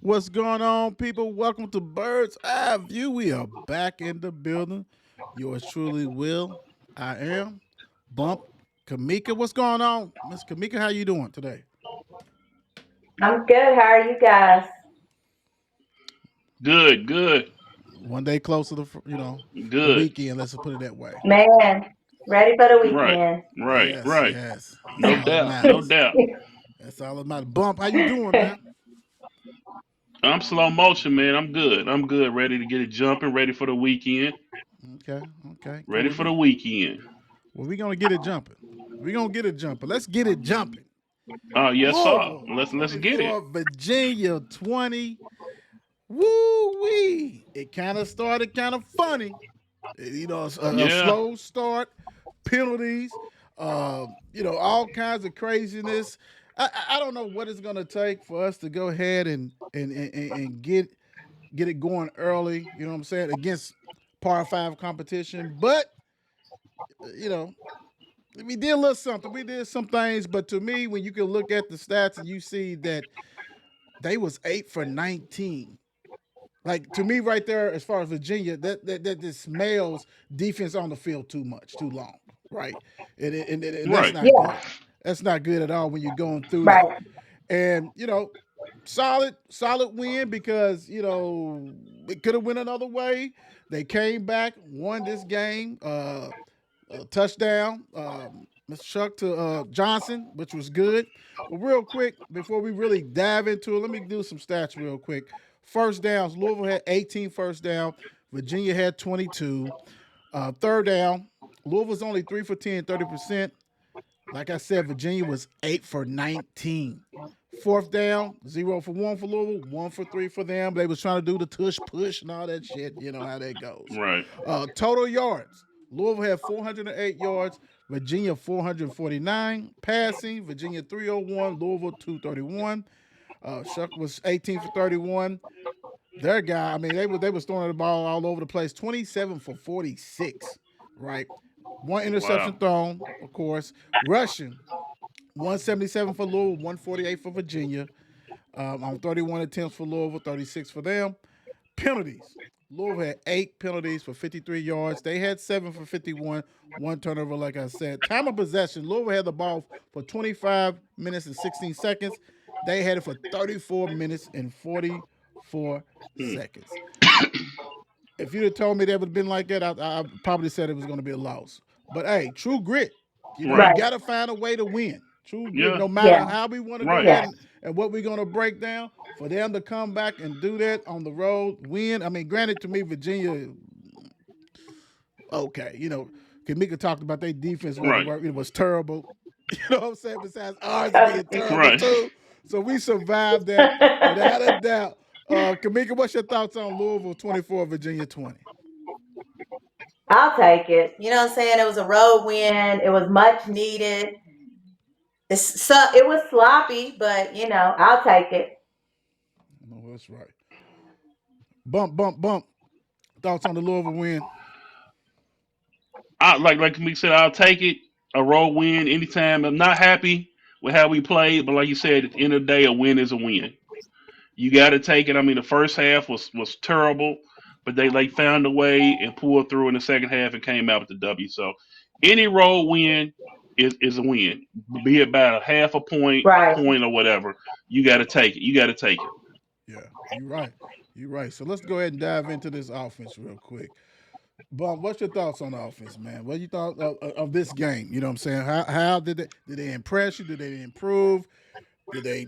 What's going on, people? Welcome to Bird's Eye View. We are back in the building. Yours truly, Will. I am Bump Kamika. What's going on, Miss Kamika? How you doing today? I'm good. How are you guys? Good, good, One day closer to the good. weekend. Let's put it that way. Man, ready for the Right, weekend. right, Yes, right. yes. That's No all that doubt, no matters. doubt. That's all that matters. Bump, how you doing, man? I'm slow motion, man. I'm good. I'm good. Ready to get it jumping. Ready for the weekend. Okay, okay, Ready cool. for the weekend. Well, we're gonna get it jumping. We're gonna get it jumping. Let's get it jumping. Yes, sir. Louisville Let's get it. 24, Virginia 20. Woo wee! It kind of started kind of funny. A Yeah, slow start, penalties, all kinds of craziness. I don't know what it's gonna take for us to go ahead and get it going early. You know what I'm saying, against par five competition, but you know. We did a little something. We did some things, but to me, when you can look at the stats and you see that they was 8 for 19, like to me right there, as far as Virginia, that this smells defense on the field too much, too long, right? And that's right. not Yeah, good. That's not good at all when you're going through that. right. And solid win because it could have went another way. They came back, won this game. Touchdown, Mr. Chuck to Johnson, which was good. But real quick, before we really dive into it, let me do some stats real quick. First downs, Louisville had 18 first down. Virginia had 22. Third down, Louisville's only 3 for 10, 30%. Like I said, Virginia was 8 for 19. Fourth down, 0 for 1 for Louisville, 1 for 3 for them. They was trying to do the tush push and all that shit. You know how that goes. Right. Total yards, Louisville had 408 yards, Virginia 449. Passing, Virginia 301, Louisville 231. Shuck was 18 for 31. Their guy, I mean, they were throwing the ball all over the place. 27 for 46, right? One interception Wow. thrown, of course. Rushing, 177 for Louisville, 148 for Virginia. On 31 attempts for Louisville, 36 for them. Penalties. Louisville had 8 penalties for 53 yards. They had 7 for 51, one turnover, like I said. Time of possession, Louisville had the ball for 25 minutes and 16 seconds. They had it for 34 minutes and 44 Hmm. seconds. If you'd have told me that would have been like that, I probably said it was going to be a loss. But hey, true grit. You Right. Right. got to find a way to win. True grit, Yeah. no matter Yeah. how we want to go Right. ahead Yeah. and what we're going to break down, for them to come back and do that on the road, win. I mean, granted, to me, Virginia, okay, Kamika talked about their defense Right. it was terrible. You know what I'm saying? Besides ours being terrible Right. too. So we survived that without a doubt. Kamika, what's your thoughts on Louisville 24, Virginia 20? I'll take it. You know what I'm saying? It was a road win. It was much needed. It was sloppy, but I'll take it. No, that's right. Bump, bump, bump. Thoughts on the Louisville win? Like me said, I'll take it. A road win anytime. I'm not happy with how we played, but like you said, at the end of the day, a win is a win. You got to take it. I mean, the first half was terrible, but they like found a way and pulled through in the second half and came out with the W. So any road win is a win, be it by a half a Right. point or whatever. You got to take it. You got to take it. Yeah, you're right. You're right. So let's go ahead and dive into this offense real quick. Bum, what's your thoughts on the offense, man? What you thought of this game? You know what I'm saying? How did they impress you? Did they improve? Did they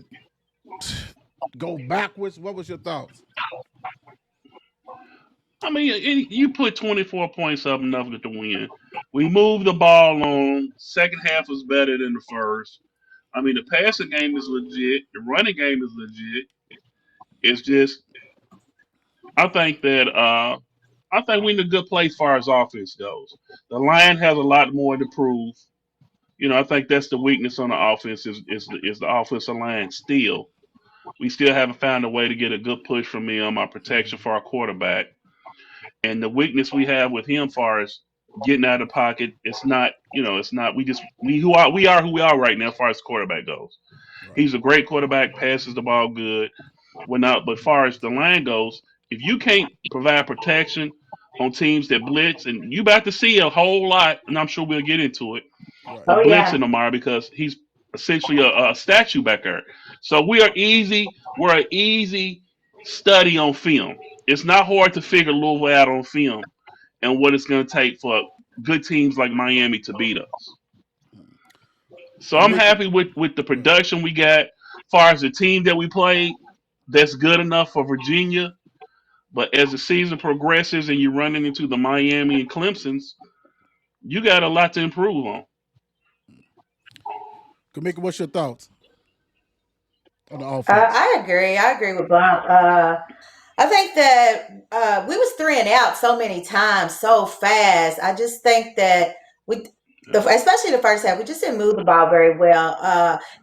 go backwards? What was your thoughts? I mean, you put 24 points up enough to win. We moved the ball on. Second half was better than the first. I mean, the passing game is legit. The running game is legit. It's just I think we're in a good place as far as offense goes. The line has a lot more to prove. I think that's the weakness on the offense is the offensive line still. We still haven't found a way to get a good push from me on my protection Mm-hmm. for our quarterback. And the weakness we have with him far as getting out of the pocket, it's not we are who we are right now as far as quarterback goes. Right. He's a great quarterback, passes the ball good. Well, now, but far as the line goes, if you can't provide protection on teams that blitz, and you about to see a whole lot, and I'm sure we'll get into it, Right. Oh of yeah. blitzing Amari because he's essentially a statue back there. So we are easy. We're an easy study on film. It's not hard to figure Louisville out on film and what it's going to take for good teams like Miami to beat us. So I'm Kamika, happy with the go ahead. production we got. Far as the team that we played, that's good enough for Virginia. But as the season progresses and you're running into the Miami and Clemson's, you got a lot to improve on. Kamika, what's your thoughts on the offense? I agree with Bump. I think that we was three and out so many times so fast. I just think that we, Yeah. especially the first half, we just didn't move the ball very well.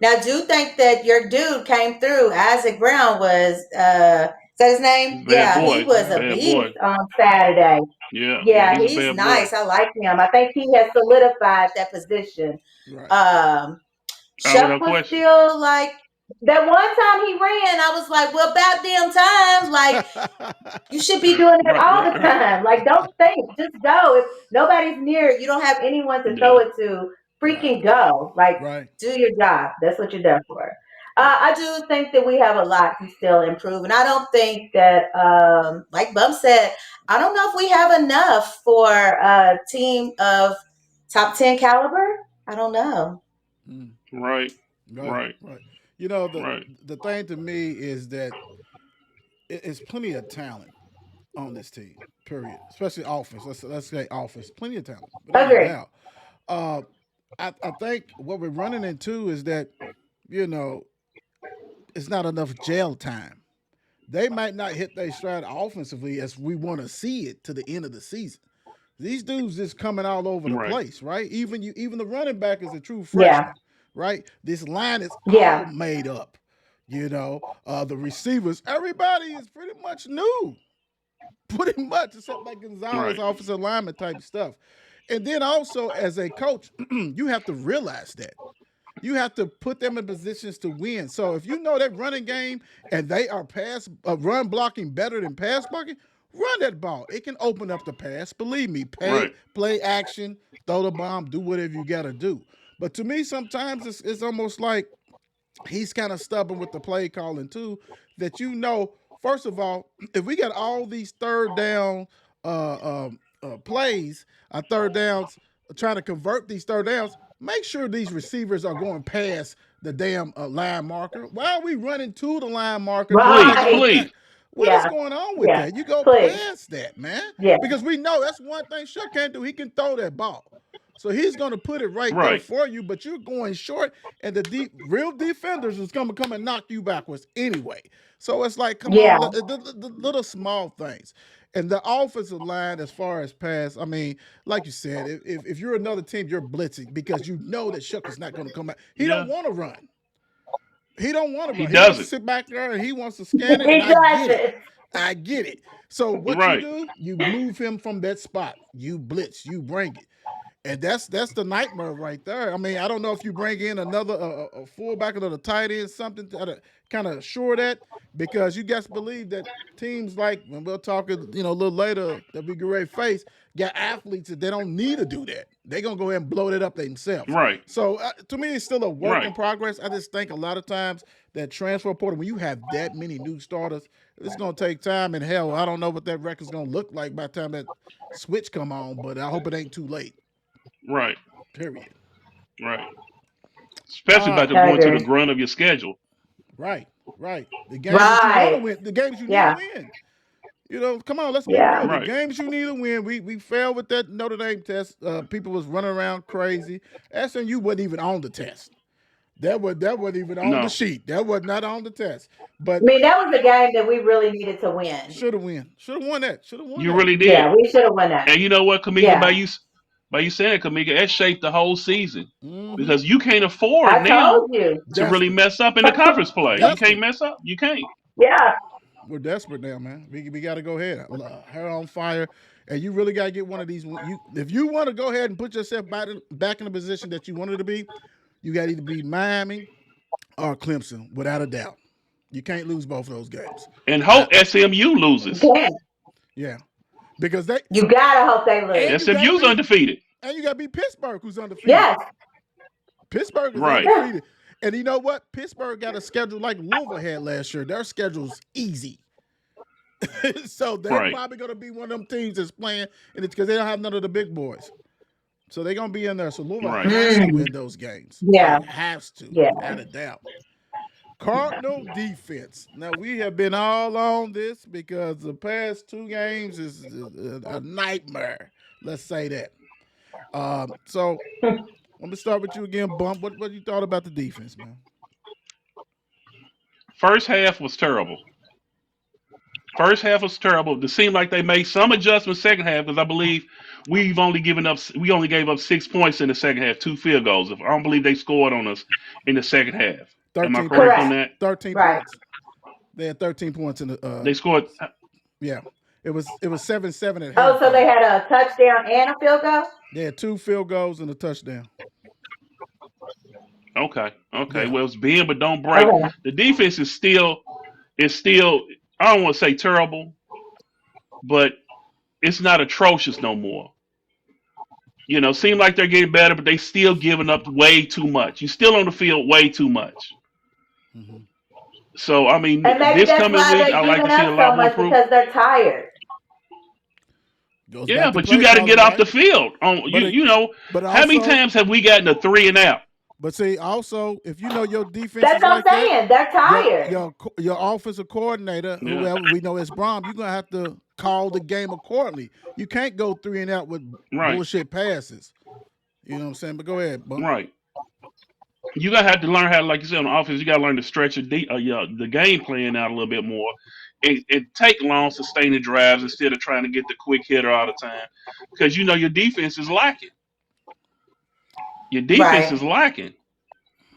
Now, I do think that your dude came through. Isaac Brown was, is that his name? He's a bad Yeah, he boy. was a Bad beast boy. on Saturday. Yeah, Yeah, he's a he's bad boy. nice. I like him. I think he has solidified that position. Right. Um, Chuck Without was question. still like that one time he ran. I was like, well, about damn time. Like you should be doing it Right, all right. the time. Like, don't think, just go. If nobody's near, you don't have anyone to throw Yeah. it to. Right. Freaking go. Like, Right. do your job. That's what you're there for. I do think that we have a lot to still improve, and I don't think that, like Bum said, I don't know if we have enough for a team of top 10 caliber. I don't know. Mm. Right. Right. Right. Right. You know, Right. the thing to me is that it's plenty of talent on this team. Period. Especially offense. Let's say offense. Plenty of talent, without a Agree. doubt. Uh, I think what we're running into is that you know it's not enough jail time. They might not hit their stride offensively as we want to see it to the end of the season. These dudes just coming all over the Right. place, right? Even the running back is a true Yeah. freshman, right? This line is all Yeah. made up. The receivers, everybody is pretty much new, pretty much, except like Gonzalez, Right. offensive lineman type stuff. And then also as a coach, you have to realize that. You have to put them in positions to win. So if you know that running game and they are run blocking better than pass blocking, run that ball. It can open up the pass. Believe me, Right. play action, throw the bomb, do whatever you got to do. But to me, sometimes it's almost like he's kind of stubborn with the play calling too. That first of all, if we got all these third down plays, third downs, trying to convert these third downs, make sure these receivers are going past the damn line marker. Why are we running to the line marker and then Please, taking Right. it back? please. What is Yeah. going on with Yeah. that? You go Please. past that, man. Yeah. Because we know that's one thing Shuck can't do. He can throw that ball. So he's going to put it right there Right. for you, but you're going short, and the real defenders is going to come and knock you backwards anyway. So it's like, come Yeah. on, the little small things. And the offensive line, as far as pass, I mean, like you said, if you're another team, you're blitzing because you know that Shuck is not going to come back. He don't Yeah. want to run. He don't want to He run. He wants to doesn't. sit back there and he wants to scan it, and He I get does it. it. I get it. So what you Right. do, you move him from that spot. You blitz, you bring it. And that's the nightmare right there. I mean, I don't know if you bring in another a fullback or the tight end, something to kind of assure that, because you guys believe that teams like, when we'll talk, a little later, that we get ready to face, got athletes that they don't need to do that. They're going to go ahead and blow that up themselves. Right. So to me, it's still a work in Right. progress. I just think a lot of times that transfer portal, when you have that many new starters, it's going to take time. And hell, I don't know what that record's going to look like by the time that switch come on, but I hope it ain't too late. Right. Period. Right. Especially Uh, about to I going to the agree. grunt of your schedule. right, right. The games that you want to Right. win, the games you need to Yeah. win. Come on, let's be Yeah. real. The Right. games you need to win. We failed with that Notre Dame test. People was running around crazy. SMU wasn't even on the test. That wasn't even on the No. sheet. That was not on the test. I But mean, that was a game that we really needed to win. should have won. Should have won that. Should have won You that. really did. Yeah, we should have won that. And you know what, Kamika, Yeah. by you saying it, Kamika, that shaped the whole season. Mm-hmm. Because you can't afford I now told you. to really Desperate. mess up in the conference We're play. You can't desperate. mess up. You can't. Yeah. We're desperate now, man. We got to go ahead. Hair on fire, and you really got to get one of these. If you want to go ahead and put yourself back in the position that you wanted to be, you got to either be Miami or Clemson, without a doubt. You can't lose both of those games. And I, hope SMU loses. Damn. yeah, because they You gotta hope they and lose. you gotta SMU's beat undefeated. Pittsburgh, who's undefeated. Yes. Pittsburgh is Right. Yeah. undefeated, and you know what? Pittsburgh got a schedule like Louisville had last year. Their schedule's easy. So they're Right. probably going to be one of them teams that's playing, and it's because they don't have none of the big boys. So they're going to be in there. So Louisville Right. has to Mm. win those games. Yeah. It has to, Yeah. without a doubt. Cardinal defense. Now, we have been all on this because the past two games is a nightmare. Let's say that. So let me start with you again, Bump. What you thought about the defense, man? First half was terrible. First half was terrible. It seemed like they made some adjustments second half because I believe we only gave up 6 points in the second half, two field goals. I don't believe they scored on us in the second half. Am I 13 correct on points. Correct. that? 13 Right. points. They had 13 points in the They scored. yeah. It was 7-7 at Oh, so they halftime. had a touchdown and a field goal? They had two field goals and a touchdown. Okay, okay. Yeah. Well, it's bend but don't break. Okay. The defense is still. I don't want to say terrible, but it's not atrocious no more. Seem like they're getting better, but they still giving up way too much. You still on the field way too much. Mm-hmm. So I mean, And maybe this that's coming why week, they're I like giving to see a up so lot more much improvement. because they're tired. Goes Yeah, back to but you play got to get calling, off right? the field. But it, but How many also, times have we gotten a three and out? but see, also, if you know your defense That's is what I'm like that, saying. They're your tired. your your offensive coordinator, Yeah, whoever we know as Brom, you're gonna have to call the game accordingly. You can't go three and out with right, bullshit passes. You know what I'm saying? But go ahead, Bump. right. You gotta have to learn how, like you said, on offense, you gotta learn to stretch the game plan out a little bit more, and take long, sustaining drives instead of trying to get the quick hitter all the time, because your defense is lacking. Your defense Right. is lacking,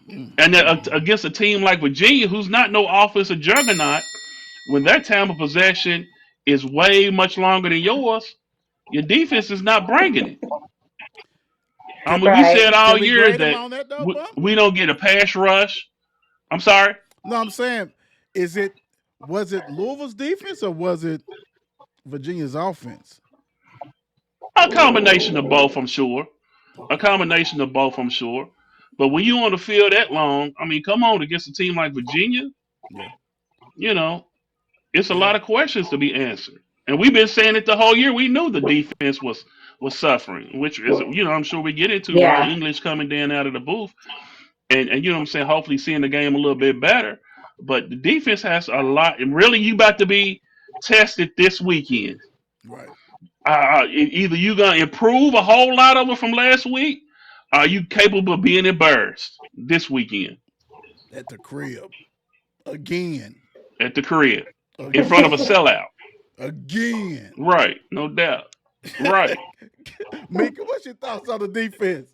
and Mm-hmm. against a team like Virginia, who's not no offensive juggernaut, when their time of possession is way much longer than yours, your defense is not bringing it. I Can mean, we Right. said all can we year grade them that on that though, we, Bump? we don't get a pass rush. I'm sorry. No, I'm saying, is it was it Louisville's defense or was it Virginia's offense? A combination of both, I'm sure. A Okay. combination of both, I'm sure. But when you on the field that long, I mean, come on, against a team like Virginia, Yeah. you know, it's a Yeah. lot of questions to be answered. And we've been saying it the whole year. We knew the defense was suffering, which is I'm sure we get into Ryan Yeah. English coming down out of the booth, and you know what I'm saying, hopefully seeing the game a little bit better. But the defense has a lot, and really, you about to be tested this weekend. Right. Either you gonna improve a whole lot of it from last week, or are you capable of being embarrassed this weekend At the crib. Again. at the crib in front of a Again. sellout? Again. Right, no doubt. Right. Mika, what's your thoughts on the defense?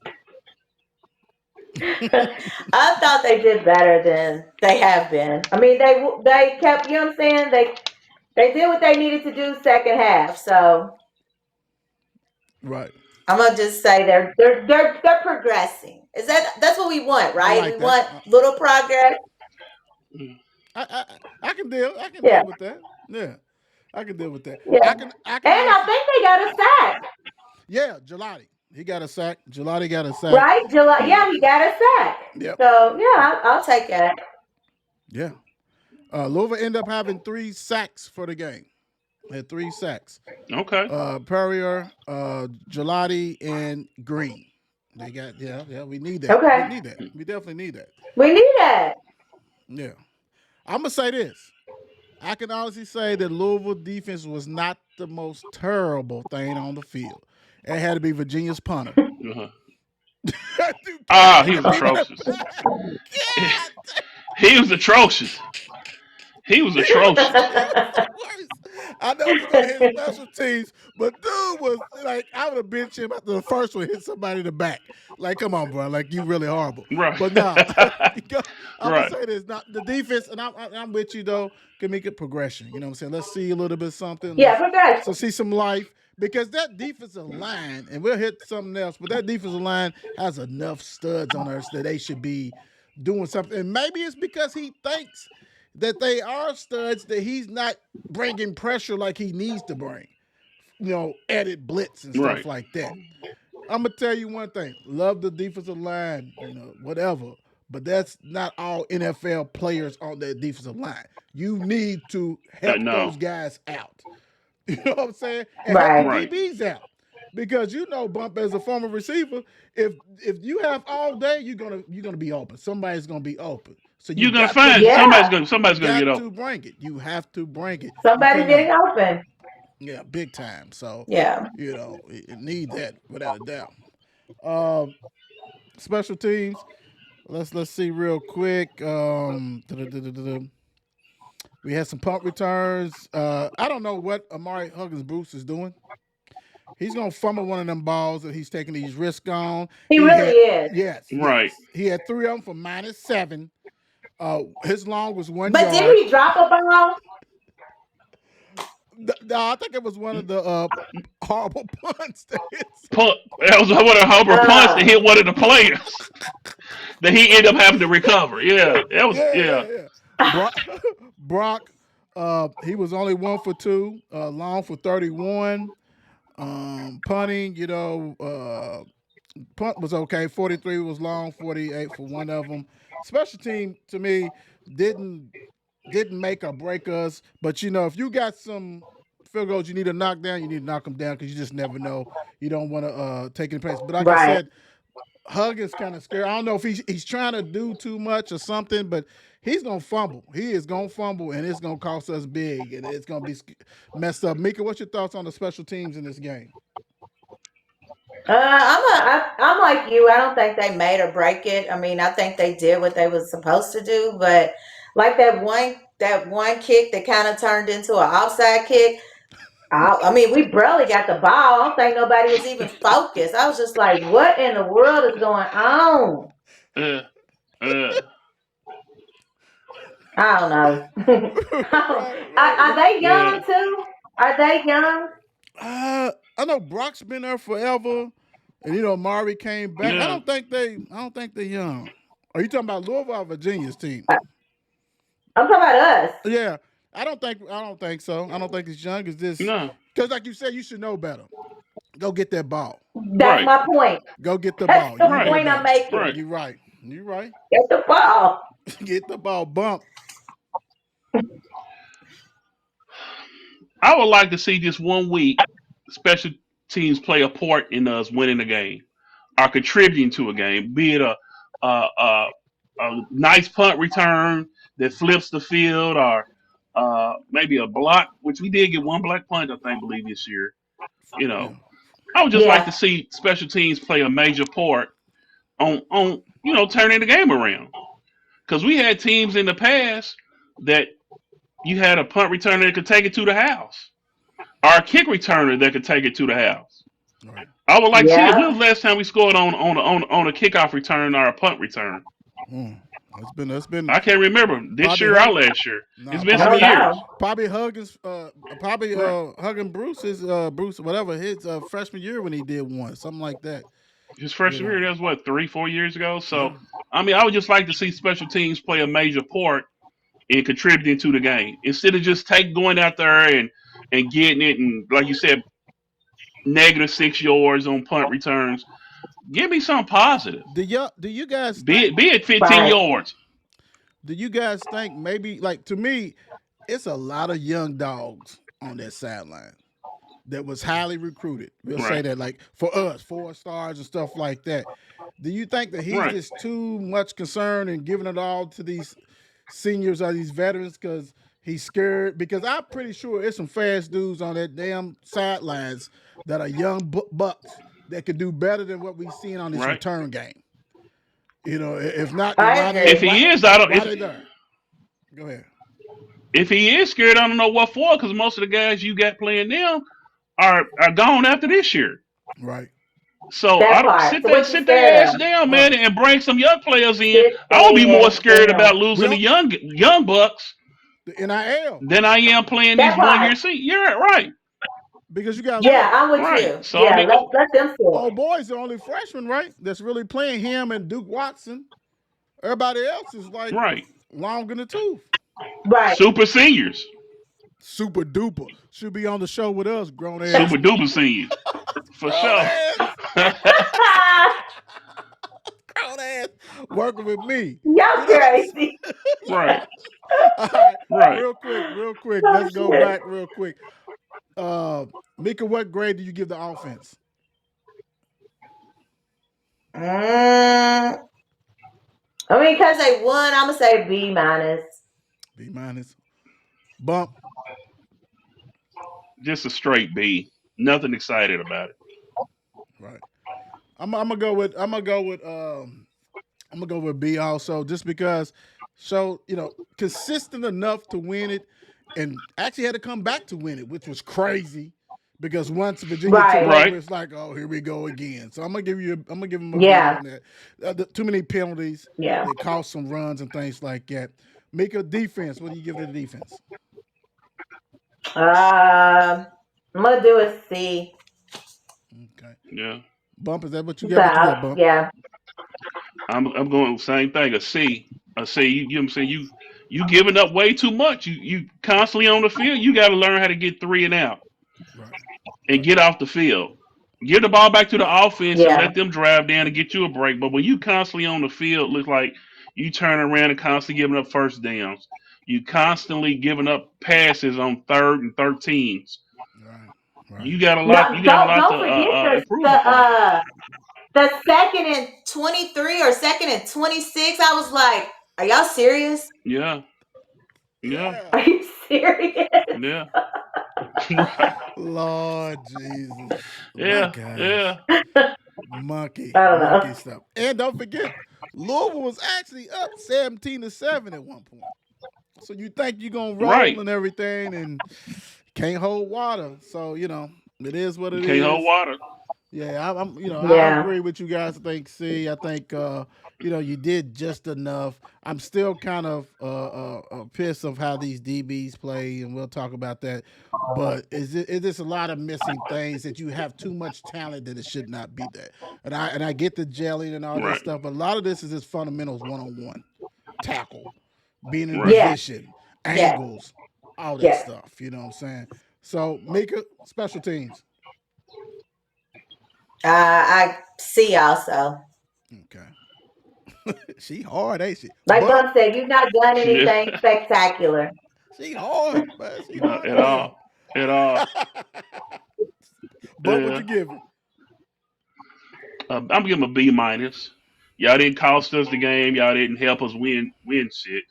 I thought they did better than they have been. I mean, they kept, you know what I'm saying? They did what they needed to do second half. So Right. I'm gonna just say they're progressing. That's what we want, I right? We like that. want little progress. Mm. I can deal. I can Yeah, deal with that. Yeah. I can deal with that. yeah. I can And I honestly. think they got a sack, Yeah, Gelati. He got a sack. Gelati got a sack. right? July, Yeah. yeah, he got a sack. Yep. So yeah, I'll take that. Yeah. Louisville ended up having 3 sacks for the game. They had 3 sacks. Okay. Perrier, Gelati, and Green. They got yeah. We need that. We Okay, need that. We definitely need that. we need that. Yeah. I'm gonna say this. I can honestly say that Louisville defense was not the most terrible thing on the field. It had to be Virginia's punter. Uh-huh. Dude kept Ah, he was kicking people in the atrocious. back. God, He was atrocious. He was atrocious. he was the worst. I know we're gonna hit special teams, but dude was like, I would have benched him after the first one hit somebody in the back. Like, come on, bro. Like, you really horrible. Right. But nah, I'm gonna Right. say this: not the defense, and I'm with you though. Can make it progression. You know what I'm saying? Let's see a little bit of something. Yeah, Let's progression. so see some life because that defensive line, and we'll hit something else, but that defensive line has enough studs on us that they should be doing something. And maybe it's because he thinks that they are studs, that he's not bringing pressure like he needs to bring. Added blitz and stuff Right. like that. I'm gonna tell you one thing. Love the defensive line, whatever. But that's not all NFL players on that defensive line. You need to help No. those guys out. You know what I'm saying? And help the Right. Right. DBs out. Because Bump, as a former receiver, if you have all day, you're gonna be open. Somebody's gonna be open. So you You're gonna got to find bring it. Yeah. somebody's You gonna get got open. to bring it. You have to bring it. You Somebody cannot. getting open. Yeah, big time. So, Yeah. it need that without a doubt. Um, Special teams. Let's see real quick. We had some punt returns. I don't know what Amari Huggins Bruce is doing. He's gonna fumble one of them balls that he's taking these risks on. He He really had is. yes, Right. yes. He had three of them for -7. His long was one But did yard. he drop a ball? No, I think it was one of the horrible punts that hits. Punt. That was one of Hubbard punts that Oh. hit one of the players that he ended up having to recover. Yeah. That was Yeah, yeah. yeah, yeah. Brock, Brock he was only 1 for 2, long for 31. Punting, punt was okay. 43 was long, 48 for one of them. Special team to me didn't didn't make or break us, but if you got some field goals you need to knock down, you need to knock them down because you just never know. You don't want to take any place. But like I Right. said, Hug is kind of scared. I don't know if he's trying to do too much or something, but he's gonna fumble. He is gonna fumble, and it's gonna cost us big, and it's gonna be messed up. Mika, what's your thoughts on the special teams in this game? I'm like you. I don't think they made or break it. I mean, I think they did what they was supposed to do. But like that one kick that kind of turned into an offside kick. I mean, we barely got the ball. I don't think nobody was even focused. I was just like, what in the world is going on? Uh, uh, I don't know. Right, Are right. they uh, young too? Are they young? I know Brock's been there forever, and Mari came back. I yeah. don't think they're young. Are you talking about Louisville or Virginia's team? I'm talking about us. Yeah, I don't think so. I don't think it's young. It's this No. because, like you said, you should know better. Go get that ball. That's Right. my point. Go get the That's ball. the You know Right. point I'm better. making. Right. You're right. You're right. Get the ball. Get the ball. Bump. I would like to see just 1 week special teams play a part in us winning a game or contributing to a game, be it a, a, a nice punt return that flips the field or maybe a block, which we did get one black punt, I think, believe this year. You Yeah. know, I would just like Yeah. to see special teams play a major part on turning the game around because we had teams in the past that you had a punt returner that could take it to the house or a kick returner that could take it to the house. Right. I would like to see it. When Yeah. was the last time we scored on a kickoff return or a punt return? Mm. It's been I can't remember this probably year or Hug. last year. It's Nah, been some Oh probably years. no. probably Huggins. Probably Right. Hugging Bruce's Bruce whatever his freshman year when he did one something like that. His You freshman know. year, that was what, 3, 4 years ago. Yeah. So I mean, I would just like to see special teams play a major part in contributing to the game instead of just going out there and getting it and like you said, -6 yards on punt returns. Give me something positive. Do you guys Be think it be it 15 Right. yards. do you guys think maybe like to me it's a lot of young dogs on that sideline that was highly recruited. We'll say Right. that like for us, 4 stars and stuff like that. Do you think that he's Right. just too much concerned and giving it all to these seniors or these veterans because he's scared? Because I'm pretty sure it's some fast dudes on that damn sidelines that are young bucks that could do better than what we've seen on this Right. return game. If not, then I why they If agree. why he is, I don't. why they there? Go ahead. If he is scared, I don't know what for. Because most of the guys you got playing now are gone after this year. Right. So I That don't part. sit So there, what you sit their scared ass of? down, Right. man, and bring some young players in. Sit I would be more their ass scared down. about We losing the don't young bucks the NIL than I am playing these That 1 year part. seasons. You're right, because you got to Yeah, look. I'm with right. you. So I Yeah, mean, let them Old sit. boy's the only freshman, right? That's really playing him and Duke Watson. Everybody else is like right. long in the tooth. Right. Super seniors. Super duper. Should be on the show with us, grown ass. Super duper seniors. For Grown sure. ass. Grown ass. Working with me. Y'all You know what I'm crazy. Right. saying? All right. Right. Real quick. Oh Let's go shit. back real quick. Mika, what grade do you give the offense? Mm, I mean, because they won, I'm gonna say B minus. B minus. Bump. Just a straight B. Nothing excited about it. Right. I'm gonna go with I'm gonna go with B also, just because, so consistent enough to win it, and actually had to come back to win it, which was crazy. Because once Virginia took Right. over, Right. it's like, oh, here we go again. So I'm gonna give them a B Yeah. on that. Too many penalties Yeah. that cost some runs and things like that. Make a defense. What do you give to the defense? I'm gonna do a C. Okay. Yeah. Bump, is that what you got? What you So got, Bump? yeah. I'm going same thing. A C. A C. You know what I'm saying? You giving up way too much. You constantly on the field. You got to learn how to get three and out Right. and Right. get off the field. Give the ball back to the offense and Yeah. let them drive down and get you a break. But when you constantly on the field, looks like you turn around and constantly giving up first downs. You constantly giving up passes on 3rd and 13s. Right. Right. You got a lot. No, You got a lot to don't forget improve upon. the second and 23 or second and 26. I was like, are y'all serious? Yeah. Yeah. Yeah. Are you serious? Yeah. Right. Lord Jesus. My Yeah. gosh. Yeah. Monkey. I don't know. Monkey stuff. And don't forget, Louisville was actually up 17-7 at one point. So you think you're gonna roll Right. and everything, and can't hold water. So it is what You it can't hold is. water. Yeah, I Yeah. agree with you guys. I think C. I think you did just enough. I'm still kind of pissed of how these DBs play, and we'll talk about that. But is this a lot of missing things that you have too much talent that it should not be there? And I get the jelly and all that Right. stuff, but a lot of this is just fundamentals, 1-on-1 tackle, being in Right. Yes. position, Yes. angles, all that Yes. stuff. You know what I'm saying? So make it special teams. I see also. Okay. She hard, ain't she? Like Bump. Bump said, you've not done anything Yeah. spectacular. She hard, man. She Not hard at as hell. all. At all. Bump, what Yeah. you give her? I'm giving him a B minus. Y'all didn't cost us the game. Y'all didn't help us win shit.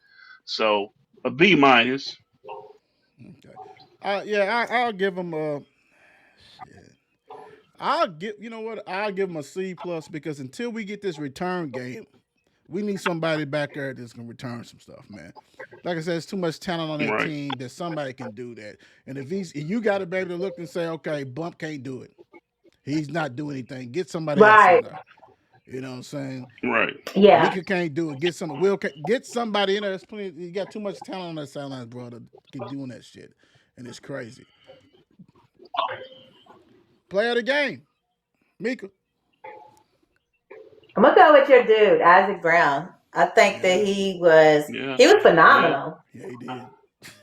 So a B minus. Okay. Yeah, I'll give him a shit. I'll give you know what? I'll give him a C plus, because until we get this return game, we need somebody back there that's gonna return some stuff, man. Like I said, there's too much talent on that Right. team that somebody can do that. And if you got to be able to look and say, okay, Bump can't do it. He's not doing anything. Get somebody else in Right. there. You know what I'm saying? Right. Yeah. Mika can't do it. Get some get somebody in there. There's plenty. You got too much talent on that sideline, bro, to keep doing that shit, and it's crazy. Play of the game, Mika. I'm gonna go with your dude, Isaac Brown. I think that Yeah, Yeah. he was Yeah. phenomenal. yeah, he did.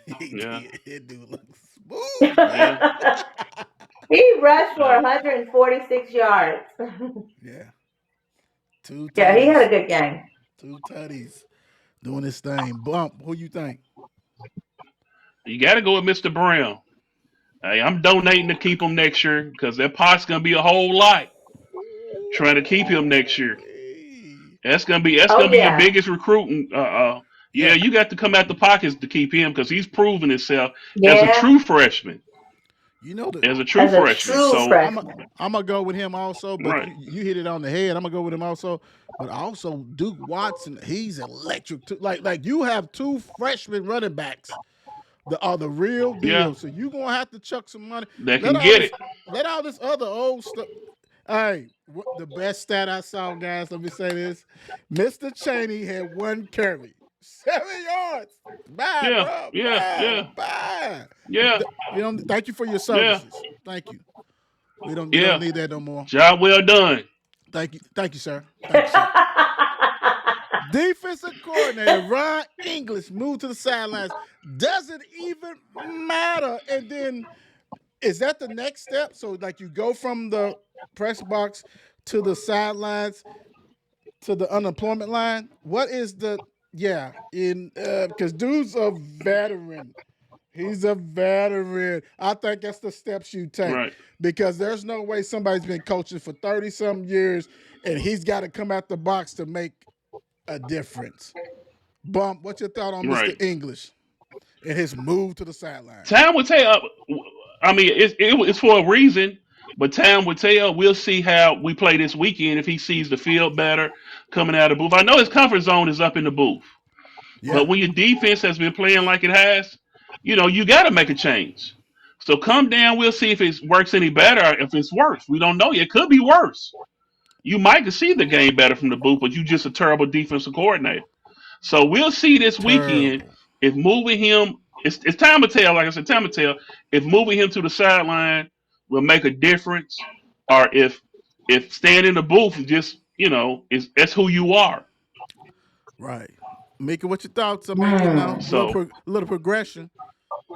He Yeah. did. That dude looks He smooth, man. Yeah. rushed for Uh, 146 yards. Yeah, two Yeah, he had a tutties, good game. two tutties doing this thing. Bump. Who you think? you got to go with Mr. Brown. Hey, I'm donating to keep him next year because that pot's gonna be a whole lot trying to keep him next year. Ooh-wee. That's Oh gonna be your yeah. biggest recruiting. Yeah, Yeah, you got to come out the pockets to keep him because he's proven himself as a Yeah. true freshman. you know the As a true As a freshman. true So freshman. I'm gonna go with him also, but right, you hit it on the head. I'm gonna go with him also, but also Duke Watson. He's electric too. Like you have two freshman running backs that are the real yeah, deal. So you gonna have to chuck some money. that Let can all get this it. let all this other old stuff. Hey, the best stat I saw, guys. Let me say this: Mr. Cheney had one carry, 7 yards. Bye, Yeah, bro. yeah, Bye, yeah, bye. yeah, Thank you for your yeah, services. Thank you. We don't yeah. need that no more. Job well done. Thank you, sir. Thank you, sir. Defensive coordinator Ron English moved to the sidelines. Doesn't even matter. And then is that the next step? So like you go from the press box to the sidelines to the unemployment line. What is the yeah in because dude's a veteran. He's a veteran. I think that's the steps you take Right. because there's no way somebody's been coaching for 30 some years and he's got to come out the box to make a difference. Bump, what's your thought on Mr. Right. English and his move to the sideline? Time will tell. I mean, it's for a reason, but time will tell. We'll see how we play this weekend if he sees the field better coming out of the booth. I know his comfort zone is up in the booth, Yeah, but when your defense has been playing like it has, you got to make a change. So come down. We'll see if it works any better. Or if it's worse, we don't know yet. It could be worse. You might see the game better from the booth, but you just a terrible defensive coordinator. So we'll see this weekend terrible. if moving him. It's time to tell. Like I said, time to tell if moving him to the sideline will make a difference, or if staying in the booth is just is that's who you are. Right. Mika, what's your thoughts? I mean, Hmm. little progression.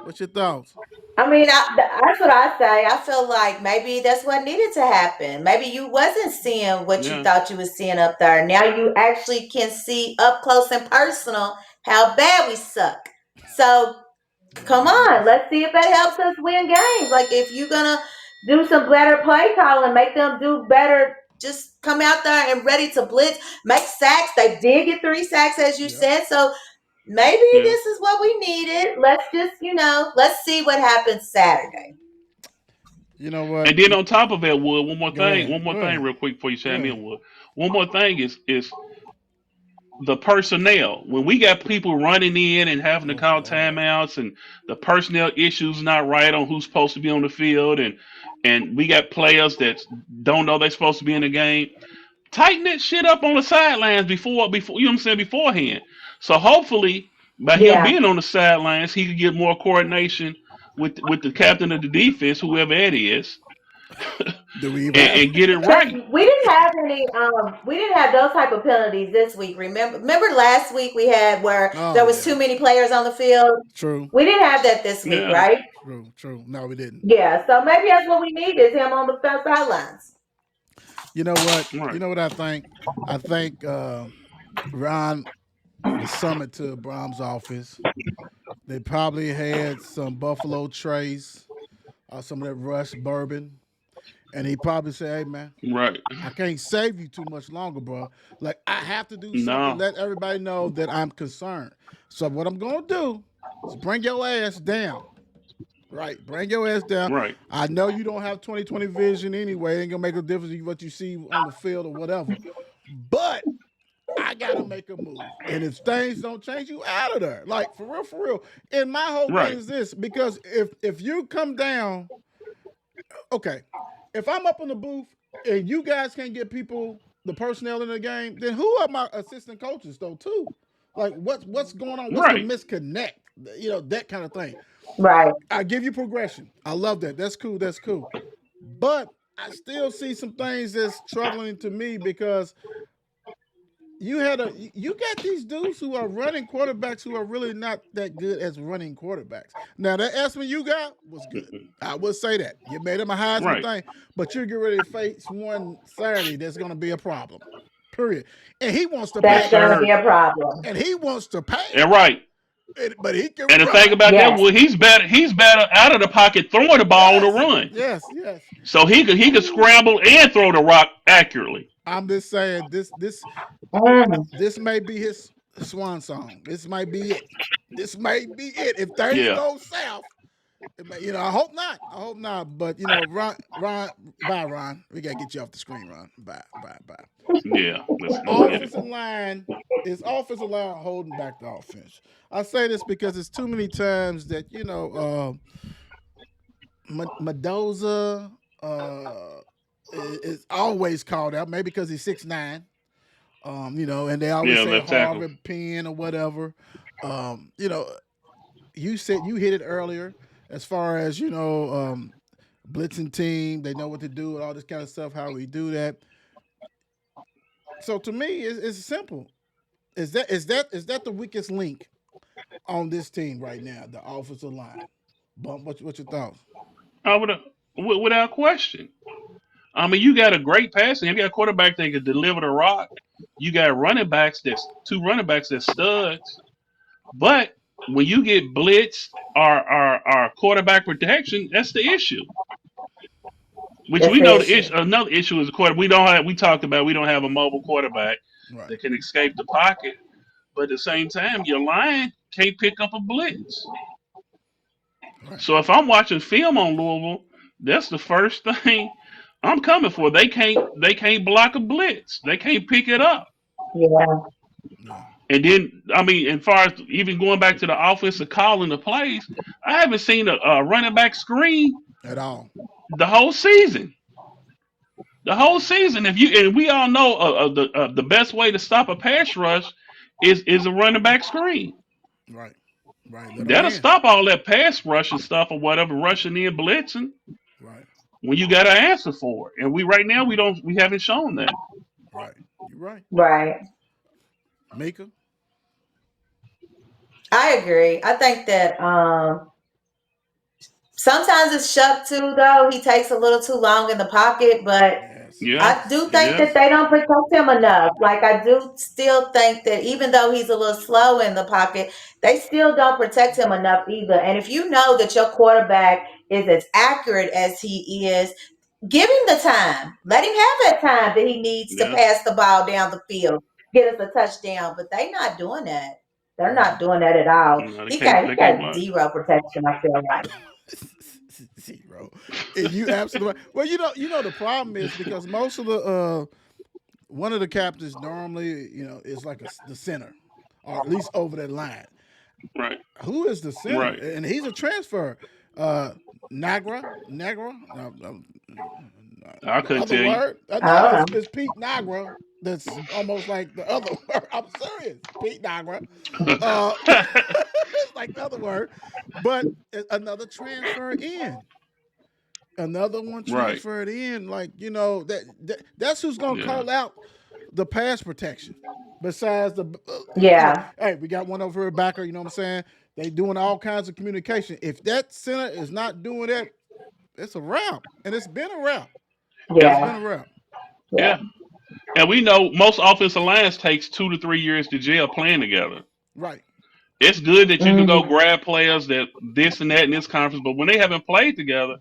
What's your thoughts? I mean, that's what I say. I feel like maybe that's what needed to happen. Maybe you wasn't seeing what you Yeah, thought you was seeing up there. Now you actually can see up close and personal how bad we suck. So Oh come on, goodness. let's see if that helps us win games. Like if you're gonna do some better play calling, make them do better. Just come out there and ready to blitz, make sacks. They did get 3 sacks, as you Yep. said. So maybe yeah. this is what we needed. Let's just, let's see what happens Saturday. You know what? And then on top of that, Wood, one more Go thing, ahead. one more Go thing, ahead. real quick before you Go chime ahead. in, Wood. One more thing is the personnel. When we got people running in and having to Oh call Lord. timeouts and the personnel issues not right on who's supposed to be on the field and we got players that don't know they're supposed to be in the game. Tighten that shit up on the sidelines before you know what I'm saying beforehand. So hopefully by him Yeah. being on the sidelines, he could get more coordination with the captain of the defense, whoever it is, Do we even and, have? and get it Because right. we didn't have those type of penalties this week. Remember last week we had where Oh there was yeah. too many players on the field. True. We didn't have that this week, Yeah, right? True. True. No, we didn't. Yeah. So maybe that's what we need is him on the sidelines. You know what? You right, know what I think? I think Ron was summoned to Brahm's office. They probably had some Buffalo Trace or some of that Rush bourbon. And he probably said, hey, man, right. I can't save you too much longer, bro. Like, I have to do something, No, let everybody know that I'm concerned. So, what I'm going to do is bring your ass down. Right. Bring your ass down. right, I know you don't have 20/20 vision anyway. It ain't going to make a difference what you see on the field or whatever. But I gotta make a move. And if things don't change, you out of there. Like for real, for real. And my whole thing right, is this because if you come down, okay, if I'm up in the booth and you guys can't get people, the personnel in the game, then who are my assistant coaches though too? Like what's going on? What's the right. misconnect? You know, that kind of thing. Right. I give you progression. I love that. That's cool. That's cool. But I still see some things that's troubling to me because you got these dudes who are running quarterbacks who are really not that good as running quarterbacks. Now that estimate you got was good. I would say that. You made him a Heisman Right. thing, but you get ready to face one Saturday that's gonna be a problem. Period. And he wants to Yes, That's pay. going to be sir. a problem. And he wants to pay. And right. But he can And the thing run. about that, Yes. well, he's better out of the pocket throwing the ball on the Yes. run. Yes. Yes. So he could scramble and throw the rock accurately. I'm just saying Mm. this may be his swan song. This might be it. This might be it. If things Yeah. go south, you know, I hope not. I hope not. But you know, bye, Ron. We gotta get you off the screen, Ron. Bye, bye, bye. Yeah. Let's get it. Offensive line is offensive line holding back the offense. I say this because it's too many times that Mendoza is always called out. Maybe because he's 6'9". And they always Yeah, say left tackle. Harvard Penn or whatever. Um, you know, you said you hit it earlier as far as blitzing team. They know what to do and all this kind of stuff. How we do that. So to me, it's simple. Is that the weakest link on this team right now? The offensive line. Bump. What's your thoughts? I would, without question. I mean, you got a great passing. You got a quarterback that can deliver the rock. You got running backs that's two running backs that's studs. But when you get blitzed or quarterback protection, that's the issue. Which That's we the know the issue. issue. Another issue is the quarter. We don't have. We talked about we don't have a mobile quarterback Right. that can escape the pocket. But at the same time, your line can't pick up a blitz. Right. So if I'm watching film on Louisville, that's the first thing I'm coming for. They can't block a blitz. They can't pick it up. Yeah. Yeah. And then I mean, as far as even going back to the offensive calling the plays, I haven't seen a running back screen At all. the whole season. The whole season. If you and we all know the best way to stop a pass rush is a running back screen. Right. Right. Let them That'll in. stop all that pass rushing stuff or whatever rushing in blitzing Right. when you got to answer for it. And we right now we haven't shown that. Right. You're right. Right. Mika. I agree. I think that sometimes it's Shuck too, though. He takes a little too long in the pocket, but Yes. Yeah, I Yes. do think yeah, that Yes. they don't protect him enough. Like I do still think that even though he's a little slow in the pocket, they still don't protect him enough either. And if you know that your quarterback is as accurate as he is, give him the time. Let him have that time that he needs to yeah. pass the ball down the field, get us a touchdown. But they not doing that. They're Right. not doing that at all. No, they He can't. got he They can't got block. zero protection, I feel like. Zero. And you absolutely right. Well, you know the problem is because most of the one of the captains normally is like the center, or at least over that line. Right, Who is the center? right. And he's a transfer. Uh, Nagra. I The couldn't other tell you. word. I No, don't it's Pete Nagra. That's almost like the other word. I'm serious. Pete Nagra. It's like the other word, but another transfer in. Another one Right. transferred in. Like that's who's gonna Yeah. call out the pass protection. Besides Yeah. hey, we got one over here backer. You know what I'm saying? They doing all kinds of communication. If that center is not doing that, it's a wrap, and it's been a wrap. Yeah. It's Yeah. been a wrap. Yeah. Yeah. And we know most offensive lines takes 2 to 3 years to gel playing together. Right. It's good that you can go Hmm. grab players that this and that in this conference, but when they haven't played together,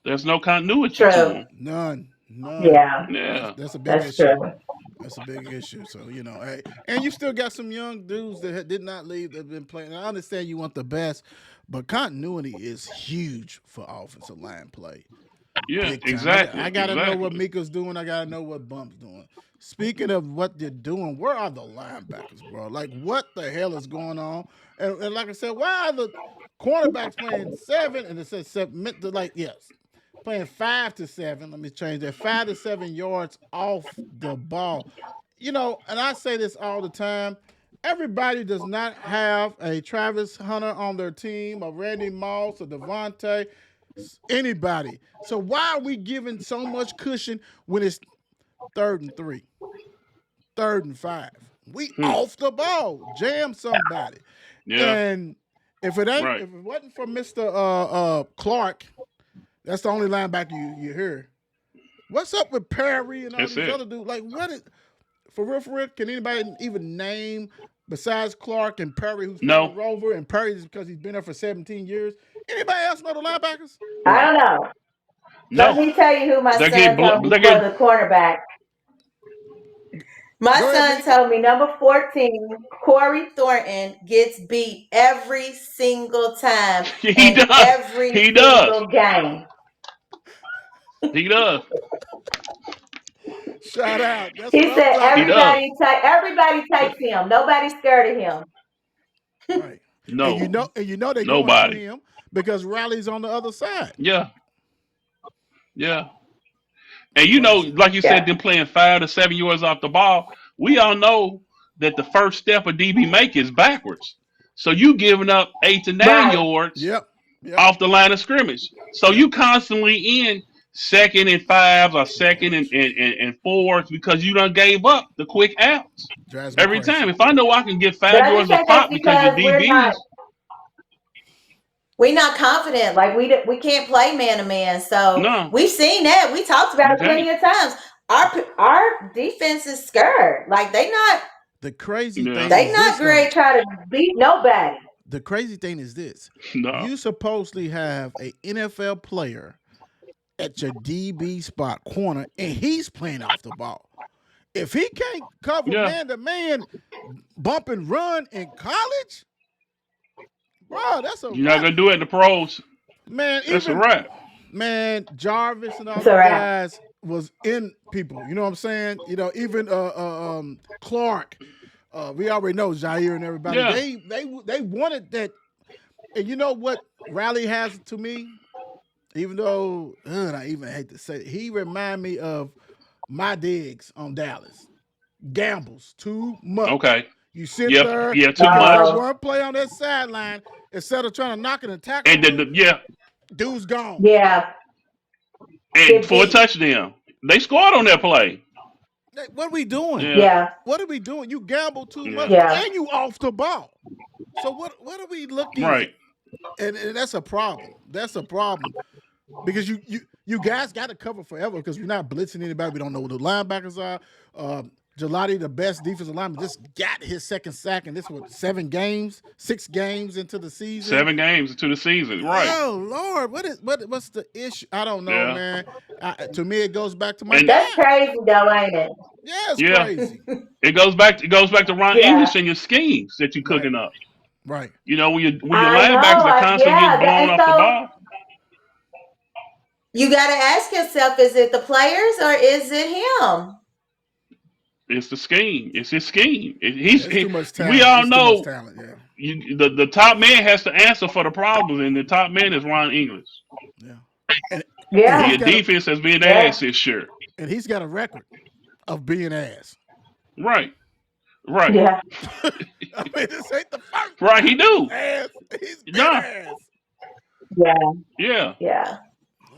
there's no continuity to True. them. None. None. Yeah. That's Yeah. that's a big That's issue. true. That's a big issue. So hey, and you still got some young dudes that did not leave that have been playing. I understand you want the best, but continuity is huge for offensive line play. Yeah. Big time. I Exactly. gotta know what Exactly. Mika's doing. I gotta know what Bump's doing. Speaking of what they're doing, where are the linebackers, bro? Like, what the hell is going on? And like I said, why are the cornerbacks playing seven? And it says submit to like yes, playing 5 to 7. Let me change that 5 to 7 yards off the ball. And I say this all the time. Everybody does not have a Travis Hunter on their team, or Randy Moss, or Devontae, anybody. So why are we giving so much cushion when it's 3rd and 3, 3rd and 5? We Hmm. off the ball, jam somebody. Yeah. And if Right. it wasn't for Mister Clark, that's the only linebacker you hear. What's up with Perry and all That's these it. other dudes? Like, what is for real? For real? Can anybody even name besides Clark and Perry, who's playing No. Rover, and Perry is because he's been there for 17 years? Anybody else know the linebackers? I Right. don't know. Let No. me tell you who my They son get. told me They for get. the cornerback. My Go ahead, son Mika. told me number 14, Corey Thornton gets beat every single time He in does. every He does. single game. He does. Shout out. That's what He I'm said He talking about. does. everybody takes him. Nobody's scared of him. Right. And No. they're going to Nobody. him because Riley's on the other side. Yeah. Yeah. And Crazy. like you said, Yeah. them playing 5 to 7 yards off the ball. We all know that the first step a DB make is backwards. So you giving up 8 to 9 Right. yards Yep. Yep. off the line of scrimmage. So Yep. you constantly in second and fives or second and fours because you done gave up the quick outs Drives me every crazy. time. If I know I can get But five I just yards of think that's pop because your because DBs, we're not confident. Like we can't play man to man. So no, we've seen that. We talked about you it plenty can't. of times. Our defense is scared. Like The crazy Yeah, thing they is not this, though. great trying to beat nobody. The crazy thing is this. no, You supposedly have a NFL player at your DB spot corner, and he's playing off the ball. If he can't cover yeah, man to man, bump and run in college, bro, that's a you're not wrap. gonna do it in the pros. Man, That's a even wrap. man, Jarvis and all It's a them wrap. guys was in people. You know what I'm saying? You know, even Clark. We already know Jair and everybody. Yeah, They wanted that. And you know what Riley has to me? Even though I even hate to say it, he remind me of my digs on Dallas. Gambles too much. okay, You sit yeah, there, yeah, you too get that much. Oh, one play on that sideline, instead of trying to knock it and tackle And dude, yeah, dude's gone. yeah. and Get for a beat. touchdown, they scored on that play. Hey, what are we doing? Yeah, Yeah. What are we doing? You gamble too yeah, much Yeah. and you off the ball. So what are we looking at? right. And that's a problem. That's a problem. Because you guys got to cover forever because we're not blitzing anybody. We don't know what the linebackers are. Gelati, the best defensive lineman, just got his second sack, and this was 6 games into the season. 7 games into the season, right? Oh Lord, what's the issue? I don't know, Yeah, man. To me, it goes back to my and That's guy. crazy though, ain't it? Yeah, it's yeah, crazy. it goes back to Ron Yeah. English and your schemes that you're Right, cooking up. right. You know, when your I know. linebackers are constantly Yeah. getting blown And off the so ball. you got to ask yourself: is it the players or is it him? It's the scheme. It's his scheme. Yeah, it's too much We talent. all It's too much know talent. Yeah, the top man has to answer for the problems, and the top man is Ron English. yeah. And and Yeah. he's Your got a defense has been Yeah. ass this year. record of being ass. Right, right, Yeah. I mean, this ain't the first right. He time he's do. ass. He's been Nah, ass. Yeah. yeah. Yeah.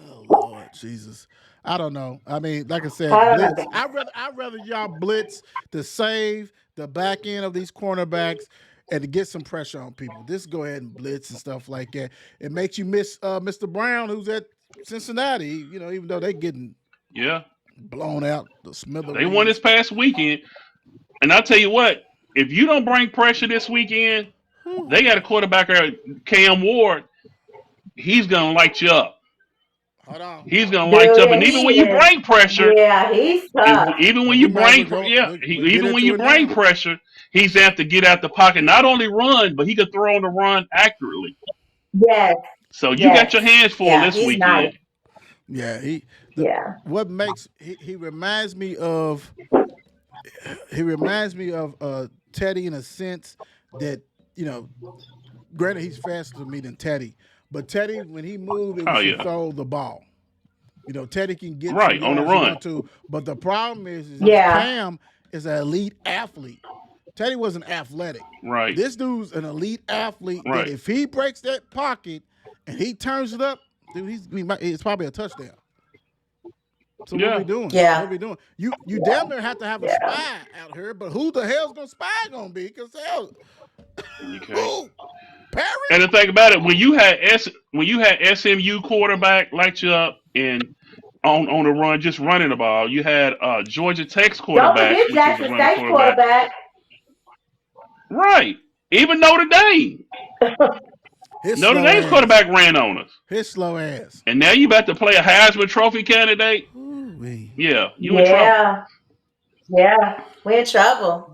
Oh Lord Jesus. I don't know. I mean, like I said, I don't blitz. know. I'd rather y'all blitz to save the back end of these cornerbacks and to get some pressure on people. Just go ahead and blitz and stuff like that. It makes you miss Mr. Brown, who's at Cincinnati. You know, even though they getting Yeah. blown out the They won this smithereens. past weekend. And I'll tell you what, if you don't bring pressure this weekend, Whew. they got a quarterback, Cam Ward. He's going to light you up. Hold on. He's going to light you up. Dude, And even he when you is. bring pressure, Yeah, he's tough. even Well, when we you might as well bring, go. yeah, We'll get even when into you it bring now. pressure, he's have to get out the pocket, not only run, but he could throw on the run accurately. Yes. So you got your Yes. hands full Yeah, this he's nice. weekend. Yeah, the Yeah. what makes he reminds me of Teddy in a sense that you know. Granted, he's faster than me than Teddy, but Teddy when he moved, it Oh, was to yeah. throw the ball. You know, Teddy can get some Right, on the yards you run. want to, but the problem is Yeah. Cam is an elite athlete. Teddy wasn't athletic. Right, This dude's an elite athlete that right. if he breaks that pocket and he turns it up, dude, it's probably a touchdown. So what are we Yeah. doing? What Yeah. are we doing? You damn near have to have a Yeah. spy out here, but who the hell's gonna spy gonna be? Because hell, You can't. who? Perry? And the thing about it, when you had SMU quarterback light you up and on the run, just running the ball, you had Georgia Tech's Don't quarterback, forget which was a Jackson running State's quarterback. quarterback. Right. Even Notre Dame. His Notre slow Dame's ass. quarterback ran on us. His slow ass. And now you about to play a Heisman Trophy candidate? Ooh-wee. Yeah, you in trouble. Yeah. Yeah. We're in trouble.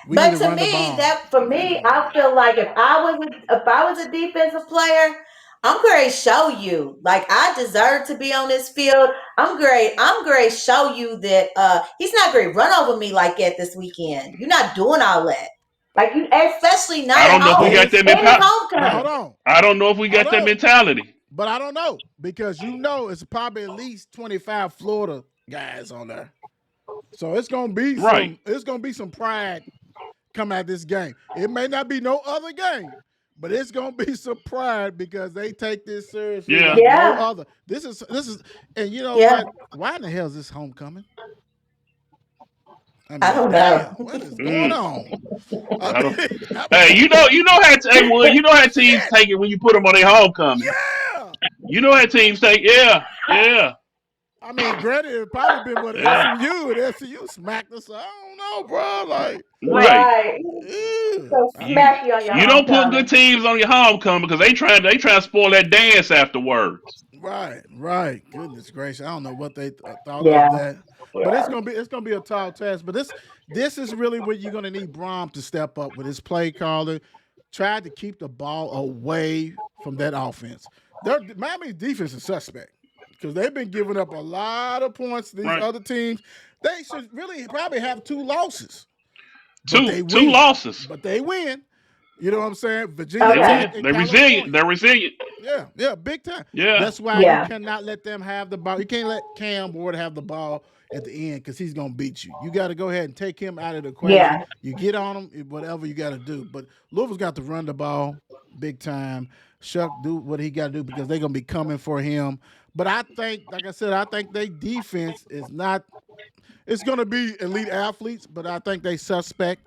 We need But to to run the me, ball. that for me, I feel like if I was a defensive player, I'm going to show you. Like I deserve to be on this field. I'm going to show you that he's not going to run over me like that this weekend. You're not doing all that. Like you, especially not I at don't know if we home. got Is that And it's mentality. but hold homecoming. on. I don't know if we Hold got that on. mentality. But I don't know. Because it's probably at least 25 Florida guys on there. So it's gonna be Right. some pride come out this game. It may not be no other game, but it's gonna be some pride because they take this seriously Yeah. like no Yeah. other. This is, and you know Yeah. what? Why in the hell is this homecoming? I I mean, don't damn, know. what is going Mm. on? I I don't. mean, I mean, Hey, hey, Wood, you know how teams shit, take it when you put them on their homecoming. yeah. You know how teams take. Yeah, yeah, I mean, granted, it probably been what yeah. SMU and SMU smacked us. I don't know, bro. Like, Right. Right. ew. So You smack you on your you don't put good homecoming. teams on your homecoming because they try to spoil that dance afterwards. Right, right. Goodness gracious, I don't know what they thought Yeah. of that, but Yeah. it's gonna be a tall test. But this is really where you're gonna need Brom to step up with his play calling. Try to keep the ball away from that offense. Miami's defense is suspect because they've been giving up a lot of points to these Right. other teams. They should really probably have two losses, but Two they two win. losses. But they win. You know what I'm saying? Virginia They Okay. Tech win. and They're resilient. California. They're resilient. Yeah, yeah, big time. Yeah. That's why you Yeah. cannot let them have the ball. You can't let Cam Ward have the ball at the end because he's gonna beat you. You got to go ahead and take him out of the equation. Yeah. You get on him, whatever you got to do. But Louisville's got to run the ball big time. Shuck do what he got to do because they're gonna be coming for him. But I think, like I said, I think their defense is not. It's gonna be elite athletes, but I think they suspect.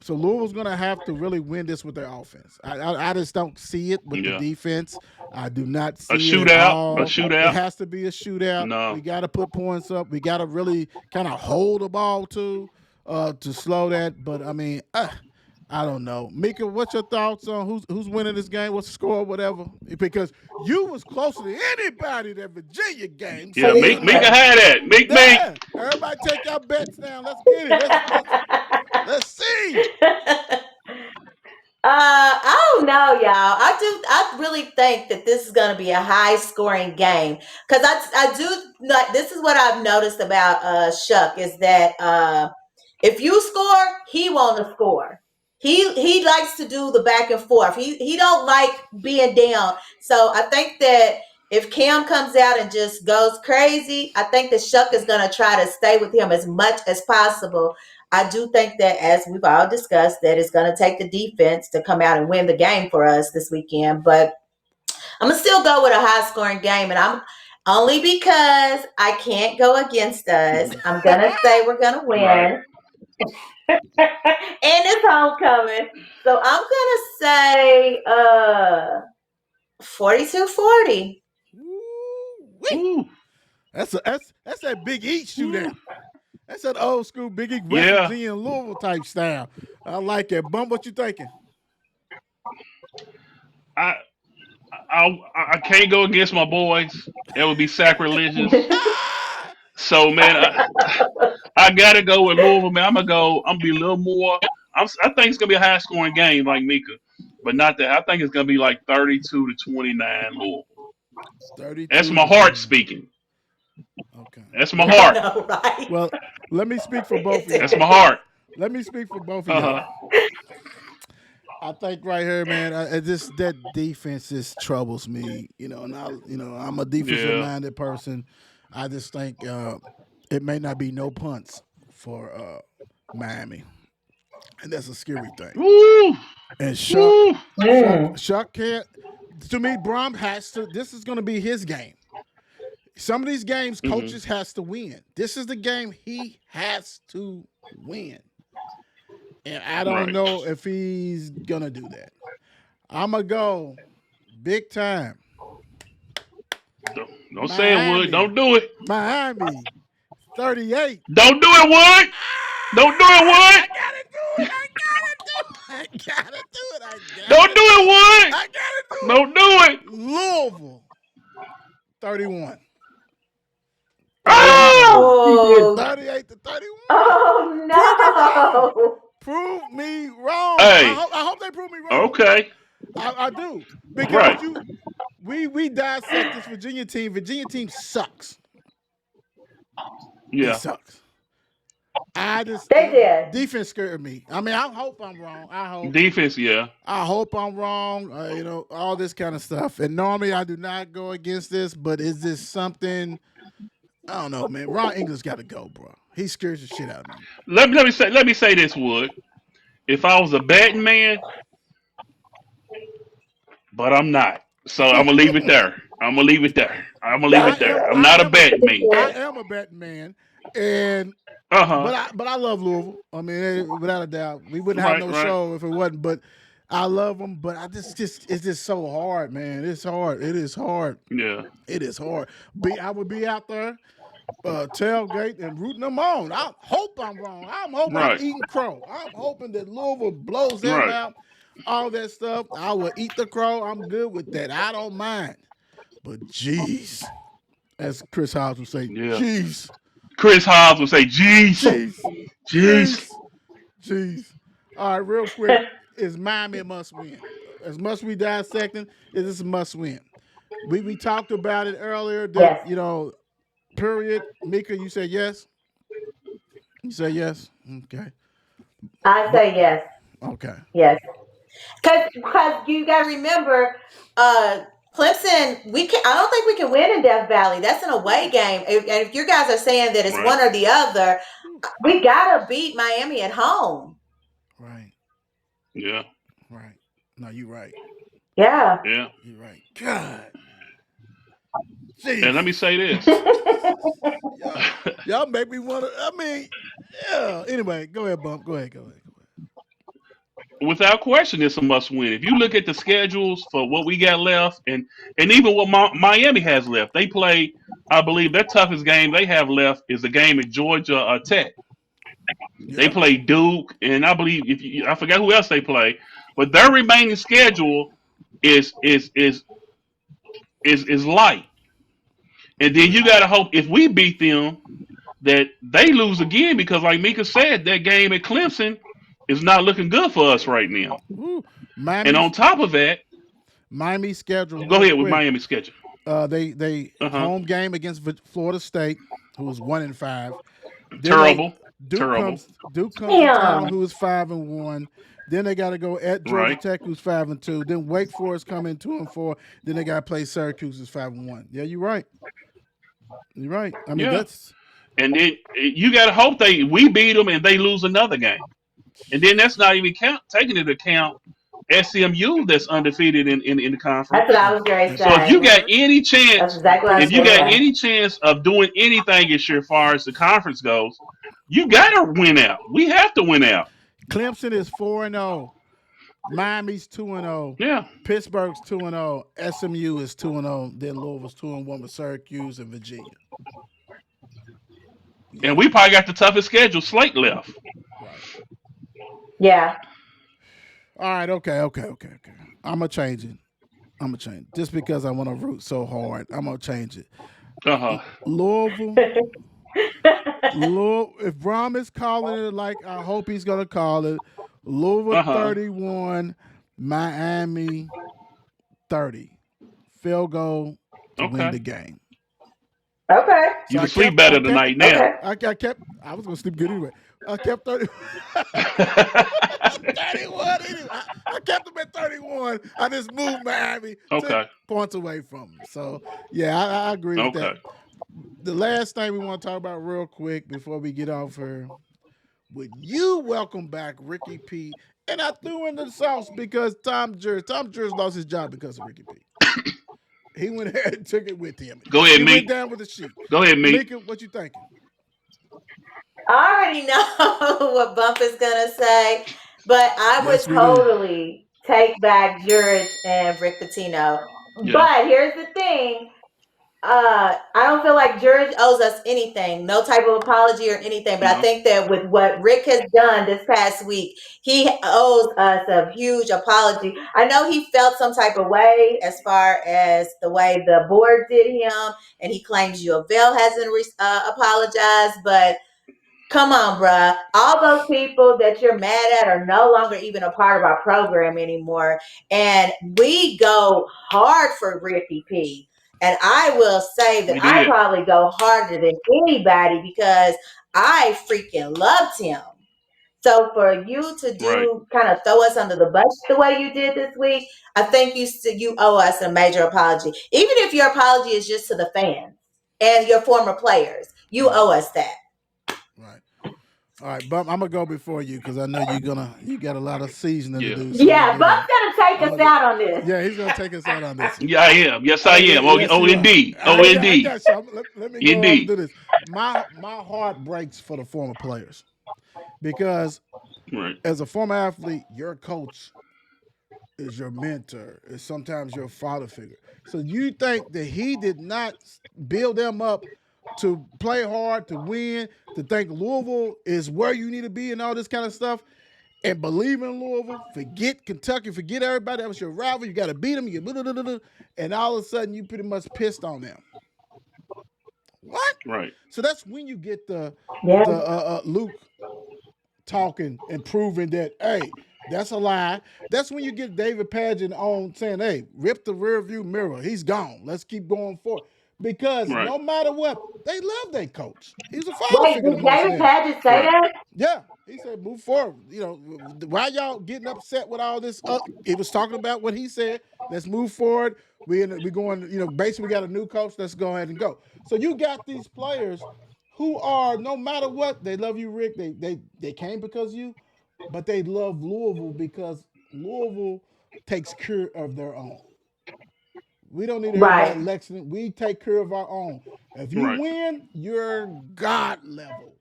So Louisville's going to have to really win this with their offense. I just don't see it with the Yeah. defense. I do not A see it at shootout. A all. It shootout. has to be a shootout. No. We got to put points up. We got to really kind of hold the ball to slow that. But I mean, I don't know. Mika, what's your thoughts on who's winning this game? What's the score, whatever? Because you was closer to anybody that Virginia game, Yeah. so you Mika know. Cleveland. had that. Mink. Yeah, everybody take your bets now. Let's get it. Let's see. I don't know, y'all. I really think that this is going to be a high scoring game because I do like this is what I've noticed about Shuck is that if you score, he want to score. He likes to do the back and forth. He don't like being down. So I think that if Cam comes out and just goes crazy, I think that Shuck is going to try to stay with him as much as possible. I do think that, as we've all discussed, that it's going to take the defense to come out and win the game for us this weekend. But I'm gonna still go with a high scoring game, and I'm only because I can't go against us. I'm gonna say we're gonna Right. win, and it's homecoming. So I'm gonna say 42-40. Woo-wee. Ooh. That's that Big Eat shootout. That's that old school Big Eat West Yeah. Virginia and Louisville type style. I like it. Bum, what you thinking? I I can't go against my boys. That would be sacrilegious. So man, I gotta go with Louisville. Man, I'm gonna go. I'm gonna be a little more. I think it's gonna be a high scoring game like Mika, but not that. I think it's gonna be like 32-29 Louisville. That's 32 my to heart 29. speaking. Okay. That's my Well, I heart. know, right? well, let me speak for both of That's y'all. my heart. Let me speak for both of Uh y'all. huh. I think right here, man, just that defense just troubles me. And I'm a defensive Yeah. minded person. I just think it may not be no punts for Miami, and that's a scary thing. Woo. And Shuck, Woo. Shuck, Mm. Shuck can't. To me, Brom has to. This is going to be his game. Some of these games, Hmm. coaches has to win. This is the game he has to win, and I don't Right. know if he's gonna do that. I'm gonna go big time. Don't say it, Wood. Miami, Don't do it. Miami, 38. Don't do it, Wood. Don't do it, I Wood. gotta do it. I gotta do it. I gotta do it. I Don't gotta do do it, it. Wood. I gotta do it. Don't do it. Louisville, 31. 38 to Ah! 1. He did. Oh, 38 to 31. Prove me wrong. oh Prove me wrong. I Hey. hope, I hope they prove me wrong. Okay. I do. Because Right. we dissect this Virginia team. Virginia team sucks. It Yeah. sucks. I just they did. defense scared me. I mean, I hope I'm wrong. Defense. Yeah. I hope I'm wrong. All this kind of stuff. And normally I do not go against this, but is this something? I don't know, man. Ron English got to go, bro. He scares the shit out of me. Let me say this, Wood. If I was a betting man, but I'm not. So I'm gonna leave it there. I'm gonna leave it there. I'm gonna leave I it am there. I'm I not a am a betting man. I am a betting man, and Uh huh. but I love Louisville. I mean, without a doubt, we wouldn't have Right. no Right. show if it wasn't. But I love them. But I just it's just so hard, man. It's hard. It is hard. Yeah. It is hard. I would be out there tailgate and rooting them on. I hope I'm wrong. I'm hoping I'm Right. eating crow. I'm hoping that Louisville blows them Right. out. All that stuff. I will eat the crow. I'm good with that. I don't mind. But jeez, as Chris Hobbs would say, Yeah. jeez, Chris Hobbs would say, "Jeez, jeez, jeez." jeez, jeez. All right, real quick, is Miami a must win? As much we dissecting, is this a must win? We talked about it earlier that Yes, period. Mika, you said yes. You said yes. Okay, I but say yes, okay. yes. Because you got to remember, uh, Clemson. We can. I don't think we can win in Death Valley. That's an away game. And if you guys are saying that it's Right. one or the other, we gotta beat Miami at home. Right, Yeah. right. No, you're right. Yeah. Yeah. You're right. God, And let jeez. me say this. Y'all, y'all make me want to. I mean, yeah. Anyway, go ahead, bump. Go ahead. Go ahead. Go ahead. Without question, it's a must win. If you look at the schedules for what we got left, and even what Miami has left, they play. I believe their toughest game they have left is the game at Georgia Tech. They Yeah. play Duke, and I believe if you, I forgot who else they play, but their remaining schedule is is is is light. And then you got to hope if we beat them that they lose again because, like Mika said, that game at Clemson is not looking good for us right now. Woo. And on Miami's top of that, Miami schedule go real ahead with quick. Miami schedule. They Uh huh. home game against Florida State, who is 1-5. Then they Terrible. Duke Terrible. comes Duke comes to town, Damn. who is 5-1. Then they got to go at Georgia Right. Tech, who's 5-2. Then Wake Forest come in 2-4. Then they got to play Syracuse, who's 5-1. Yeah, you're right. You're right. I mean, Yeah. that's And then you got to hope we beat them and they lose another game. And then that's not even taking into account SMU that's undefeated in the That's what conference. I was going to and So if say. you got any That's chance, exactly what I was if you going to got say. any chance of doing anything this year, as far as the conference goes, you got to win out. We have to win out. Clemson is 4-0. Miami's 2-0. Yeah. Pittsburgh's 2-0. SMU is 2-0. Then Louisville's 2-1 with Syracuse and Virginia. And Yeah, we probably got the toughest schedule slate left. right. Yeah. All right, okay. I'm gonna change it. I'm gonna change it. Just because I want to root so hard. I'm gonna change it. Uh huh. Louisville, if Brom is calling it like I hope he's gonna call it, Louisville Uh huh. 31, Miami 30. Field goal to win Okay. the game. Okay. You So can sleep better tonight now. Okay. I was gonna sleep good anyway. I kept 30. 31 anyway. I kept them at 31. I just moved Miami to Okay. points away from them. So yeah, I agree with that. Okay. The last thing we want to talk about real quick before we get off here, would you welcome back Ricky P? And I threw in the sauce because Tom Jers lost his job because of Ricky P. He went ahead and took it with him. Go ahead, He went Meek. down with the sheep. Go ahead, Meek. Mika, what you thinking? I already know what Bump is going to say, but I would Yes, we do. totally take back Jurich and Rick Pitino. Yeah. But here's the thing. I don't feel like Jurich owes us anything, no type of apology or anything. But I No. think that with what Rick has done this past week, he owes us a huge apology. I know he felt some type of way as far as the way the board did him, and he claims U of L hasn't apologized, but come on, bruh. All those people that you're mad at are no longer even a part of our program anymore. And we go hard for Ricky P. And I will say that We I did. probably go harder than anybody because I freaking loved him. So for you to Right. do kind of throw us under the bus the way you did this week, I think you owe us a major apology. Even if your apology is just to the fans and your former players, you Right. owe us that. Right. All right, Bump, I'm gonna go before you because I know you got a lot of seasoning to Yeah. do. So I'm gonna Yeah, get Buck's in. gonna take I'm us gonna. out on this. Yeah, he's gonna take us out on this one. Yeah, I am. Yes, I am. Oh, Yes, oh, you are. indeed. Oh, I indeed. got you. Let me go on and Indeed. do this. My heart breaks for the former players because Right. as a former athlete, your coach is your mentor, is sometimes your father figure. So you think that he did not build them up to play hard, to win, to think Louisville is where you need to be and all this kind of stuff, and believe in Louisville, forget Kentucky, forget everybody. That was your rival. You got to beat them. And all of a sudden, you pretty much pissed on them. What? Right. So that's when you get Yeah. the Luke talking and proving that, hey, that's a lie. That's when you get David Pageant on saying, hey, rip the rear view mirror. He's gone. Let's keep going forward. Because Right. no matter what, they love their coach. He's a father Wait, figure did to most of David them. Paget say Right. that? Yeah. He said, move forward. You know, why y'all getting upset with all this? He was talking about what he said. Let's move forward. We going, basically we got a new coach. Let's go ahead and go. So you got these players who are, no matter what, they love you, Rick. They came because of you, but they love Louisville because Louisville takes care of their own. We don't need everybody Right. lecturing. We take care of our own. If you Right. win, you're God level.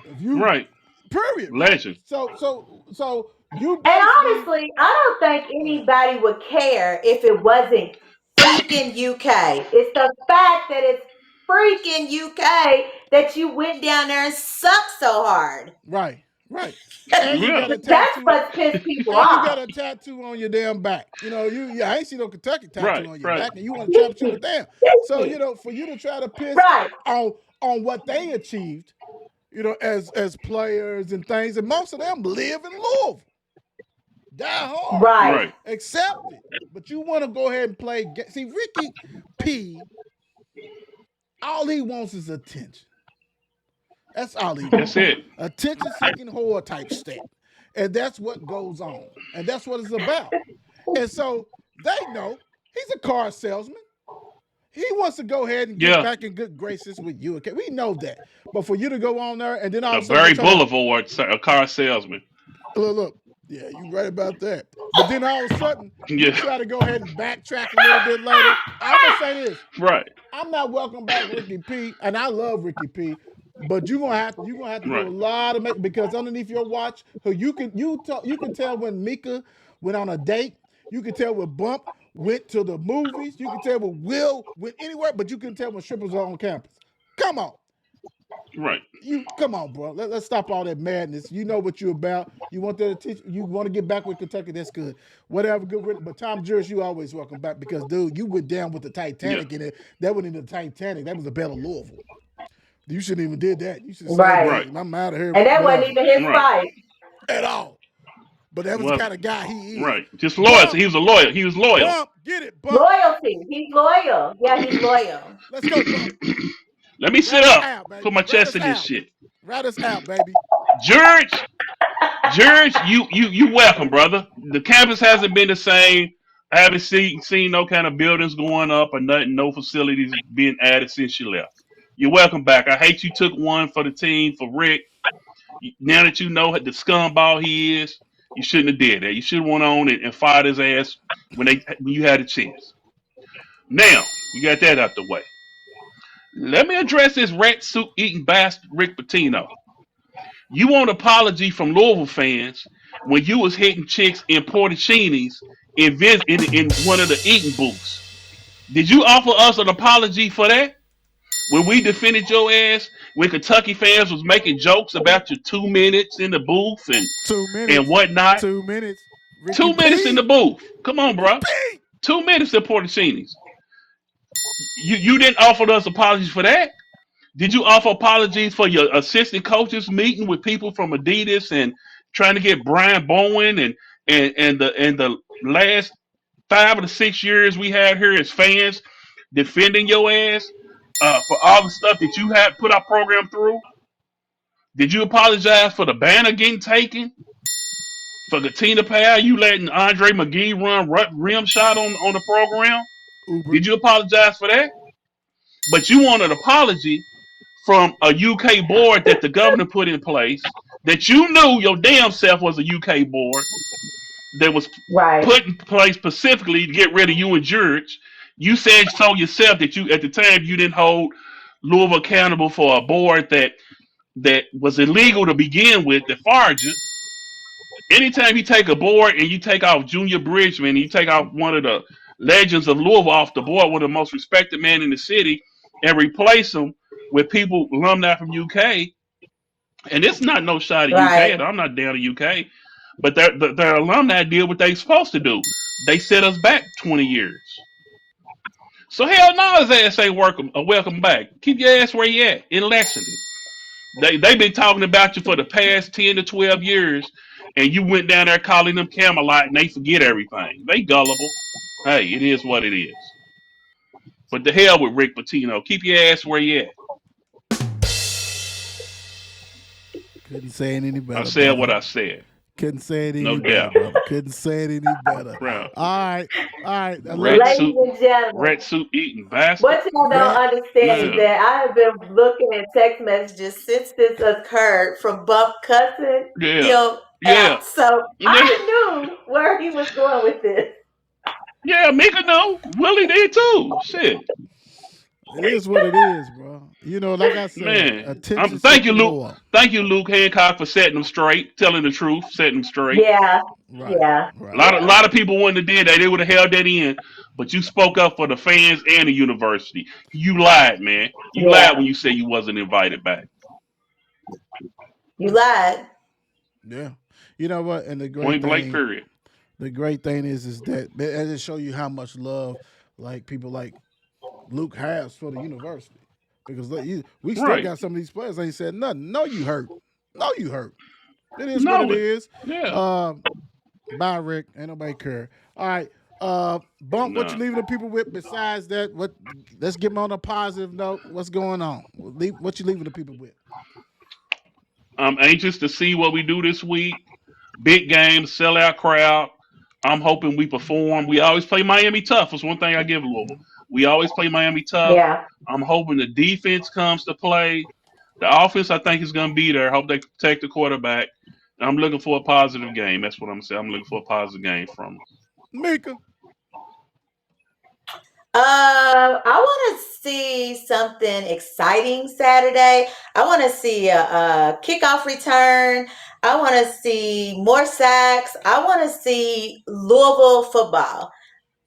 If you Right. period, right? Legend. So you And basically honestly, I don't think go ahead. anybody would care if it wasn't freaking UK. It's the fact that it's freaking UK that you went down there and sucked so hard. Right, right. And you Yeah. got a That's tattoo, what pissed people and you got off. a tattoo on your damn back. I ain't see no Kentucky tattoo Right. on your Right. back, and you want a championship with them. So Right. for you to try to piss on what they achieved, as players and things, and most of them live in Louisville, die hard, Right. Right. accept it. But you want to go ahead and play. See, Ricky P, all he wants is attention. That's all he That's wants. it. Attention seeking whore type step. And that's what goes on. And that's what it's about. And so they know he's a car salesman. He wants to go ahead and get Yeah. back in good graces with you. Okay, we know that. But for you to go on there and then all A of a sudden you Barry try to Boulevard, a car salesman. look, yeah, you right about that. But then all of a sudden you Yeah. try to go ahead and backtrack a little bit later. I'm gonna say this: Right. I'm not welcome back Ricky P, and I love Ricky P. But you're gonna have to do a Right. lot of make because underneath your watch, who you can tell when Mika went on a date. You can tell when Bump went to the movies. You can tell when Will went anywhere, but you can tell when strippers are on campus. Come on, Right. come on, bro. Let's stop all that madness. You know what you're about. You want to teach. You want to get back with Kentucky. That's good. Whatever, good. But Tom Juris, you always welcome back because, dude, you went down with the Yeah. Titanic in it. That wasn't in the Titanic. That was the Battle of Louisville. You shouldn't even did that. You should have said, Right. Right. "Man, I'm out of here." And that wasn't Whatever even his Right. fight. at all. But that was the kind Wasn't. of guy he is. Right. Just loyalty. Bump, He was a lawyer. He was loyal. bump, get it, bump. Loyalty. He's loyal. Yeah, he's loyal. Let's go, bump. Let me Rat sit us up. out, Put baby. my Rat chest us in this out. shit. Rat us out, baby. George, George, you welcome, brother. The campus hasn't been the same. I haven't seen no kind of buildings going up or nothing, no facilities being added since you left. You're welcome back. I hate you took one for the team for Rick. Now that you know the scumball he is, you shouldn't have did that. You should have went on and fired his ass when you had a chance. Now we got that out the way. Let me address this rat soup eating bastard Rick Pitino. You want an apology from Louisville fans when you was hitting chicks in Portachinis in one of the eating booths. Did you offer us an apology for that? When we defended your ass, when Kentucky fans was making jokes about your 2 minutes in the booth 2 minutes. and whatnot. 2 minutes. Ricky 2 minutes in the P. booth. Come on, Ricky bro. P. 2 minutes in Portachinis. You didn't offer us apologies for that. Did you offer apologies for your assistant coaches meeting with people from Adidas and trying to get Brian Bowen and the last 5 or 6 years we had here as fans defending your ass for all the stuff that you had put our program through? Did you apologize for the banner getting taken? For Katina Powell, you letting Andre McGee run rim shot on the program? Uber. Did you apologize for that? But you want an apology from a UK board that the governor put in place that you knew your damn self was a UK board that was Right. put in place specifically to get rid of you and George. You said so yourself that you at the time you didn't hold Louisville accountable for a board that was illegal to begin with, that fired you. Anytime you take a board and you take off Junior Bridgman, and you take off one of the legends of Louisville off the board, one of the most respected men in the city, and replace them with people alumni from UK, and it's not no shot at UK, Right. and I'm not down to UK, but their alumni did what they supposed to do. They set us back 20 years. So hell no, his ass ain't welcome back. Keep your ass where you at in Lexington. They been talking about you for the past 10 to 12 years, and you went down there calling them Camelot, and they forget everything. They gullible. Hey, it is what it is. But the hell with Rick Pitino. Keep your ass where you at. Couldn't say it any I better, said what brother. I said. Couldn't say it No any better, doubt. brother. Couldn't say it any better. Bro. All right, all right. Red Look, suit, Ladies and gentlemen, red suit eating bastard. what y'all don't red. understand is See, No. that I have been looking at text messages since this occurred from Bump cussing Yeah. him Yeah. out. So Yeah. I knew where he was going with this. Yeah, Mika know. Willie did too. Shit. it is what it is, bro. Like I said, Man. attention Thank set you, the Luke. door. Thank you, Luke Hancock, for setting them straight, telling the truth, setting them straight. Yeah, Right, yeah, A right. lot of, yeah, lot of people wouldn't have did that. They would have held that in. But you spoke up for the fans and the university. You lied, man. You lied yeah. when you said you wasn't invited back. You lied. Yeah. You know what? And Point blank. Period. the great thing is that it just show you how much love like people like Luke has for the university. Because we still Right. got some of these players ain't said nothing. No, you hurt. No, you hurt. It is what it Know it. is. Yeah. Um, Bye, Rick. Ain't nobody care. All right. Bump, what you No. leaving the people with besides that? Let's get them on a positive note. What's going on? What you leaving the people with? I'm anxious to see what we do this week. Big game, sellout crowd. I'm hoping we perform. We always play Miami tough. That's one thing I give Louisville. We always play Miami tough. Yeah. I'm hoping the defense comes to play. The offense, I think, is going to be there. I hope they protect the quarterback. I'm looking for a positive game. That's what I'm saying. I'm looking for a positive game from them. Mika. I want to see something exciting Saturday. I want to see a kickoff return. I want to see more sacks. I want to see Louisville football.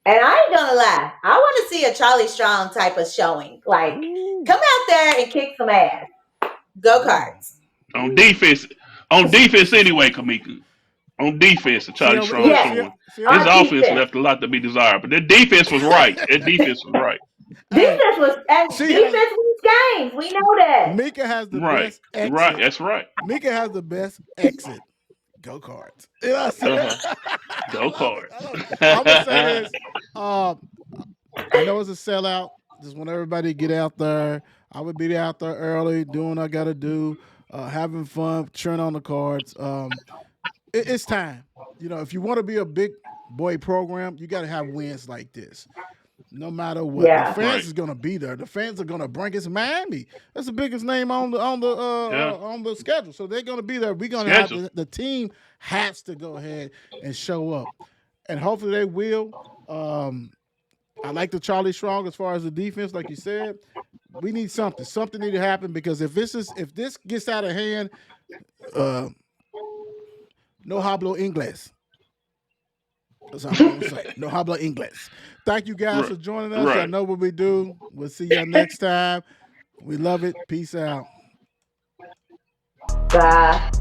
And I ain't gonna lie, I want to see a Charlie Strong type of showing. Like, Ooh, come out there and kick some ass. Go ooh, Cards. On ooh. defense, on defense anyway, Kamika. On defense, See, Charlie how Strong Yes, showing. see, His on offense defense. left a lot to be desired, but the defense was right. That defense was right. hey, she has Defense wins games. We know that. Mika has the Right. best Right. exit. That's right. Mika has the best exit. Go cards. You know what I'm Uh saying? huh. I Go love it. I cards. love it. I'm gonna say this. Um, I know it's a sellout. Just want everybody to get out there. I would be out there early, doing what I gotta do, having fun, cheering on the cards. It's time. If you want to be a big boy program, you got to have wins like this. No matter what, the Yeah. fans Right. is gonna be there. The fans are gonna bring us Miami. That's the biggest name Yeah. on the schedule. So they're gonna be there. We're gonna have Schedule. the team has to go ahead and show up, and hopefully they will. Um, I like the Charlie Strong as far as the defense, like you said. We need something. Something need to happen because if this gets out of hand, uh, no hablo inglés. That's all I'm gonna say. No habla inglés. Thank you guys Right. for joining us. Y'all Right. know what we do. We'll see y'all next time. We love it. Peace out. Bye.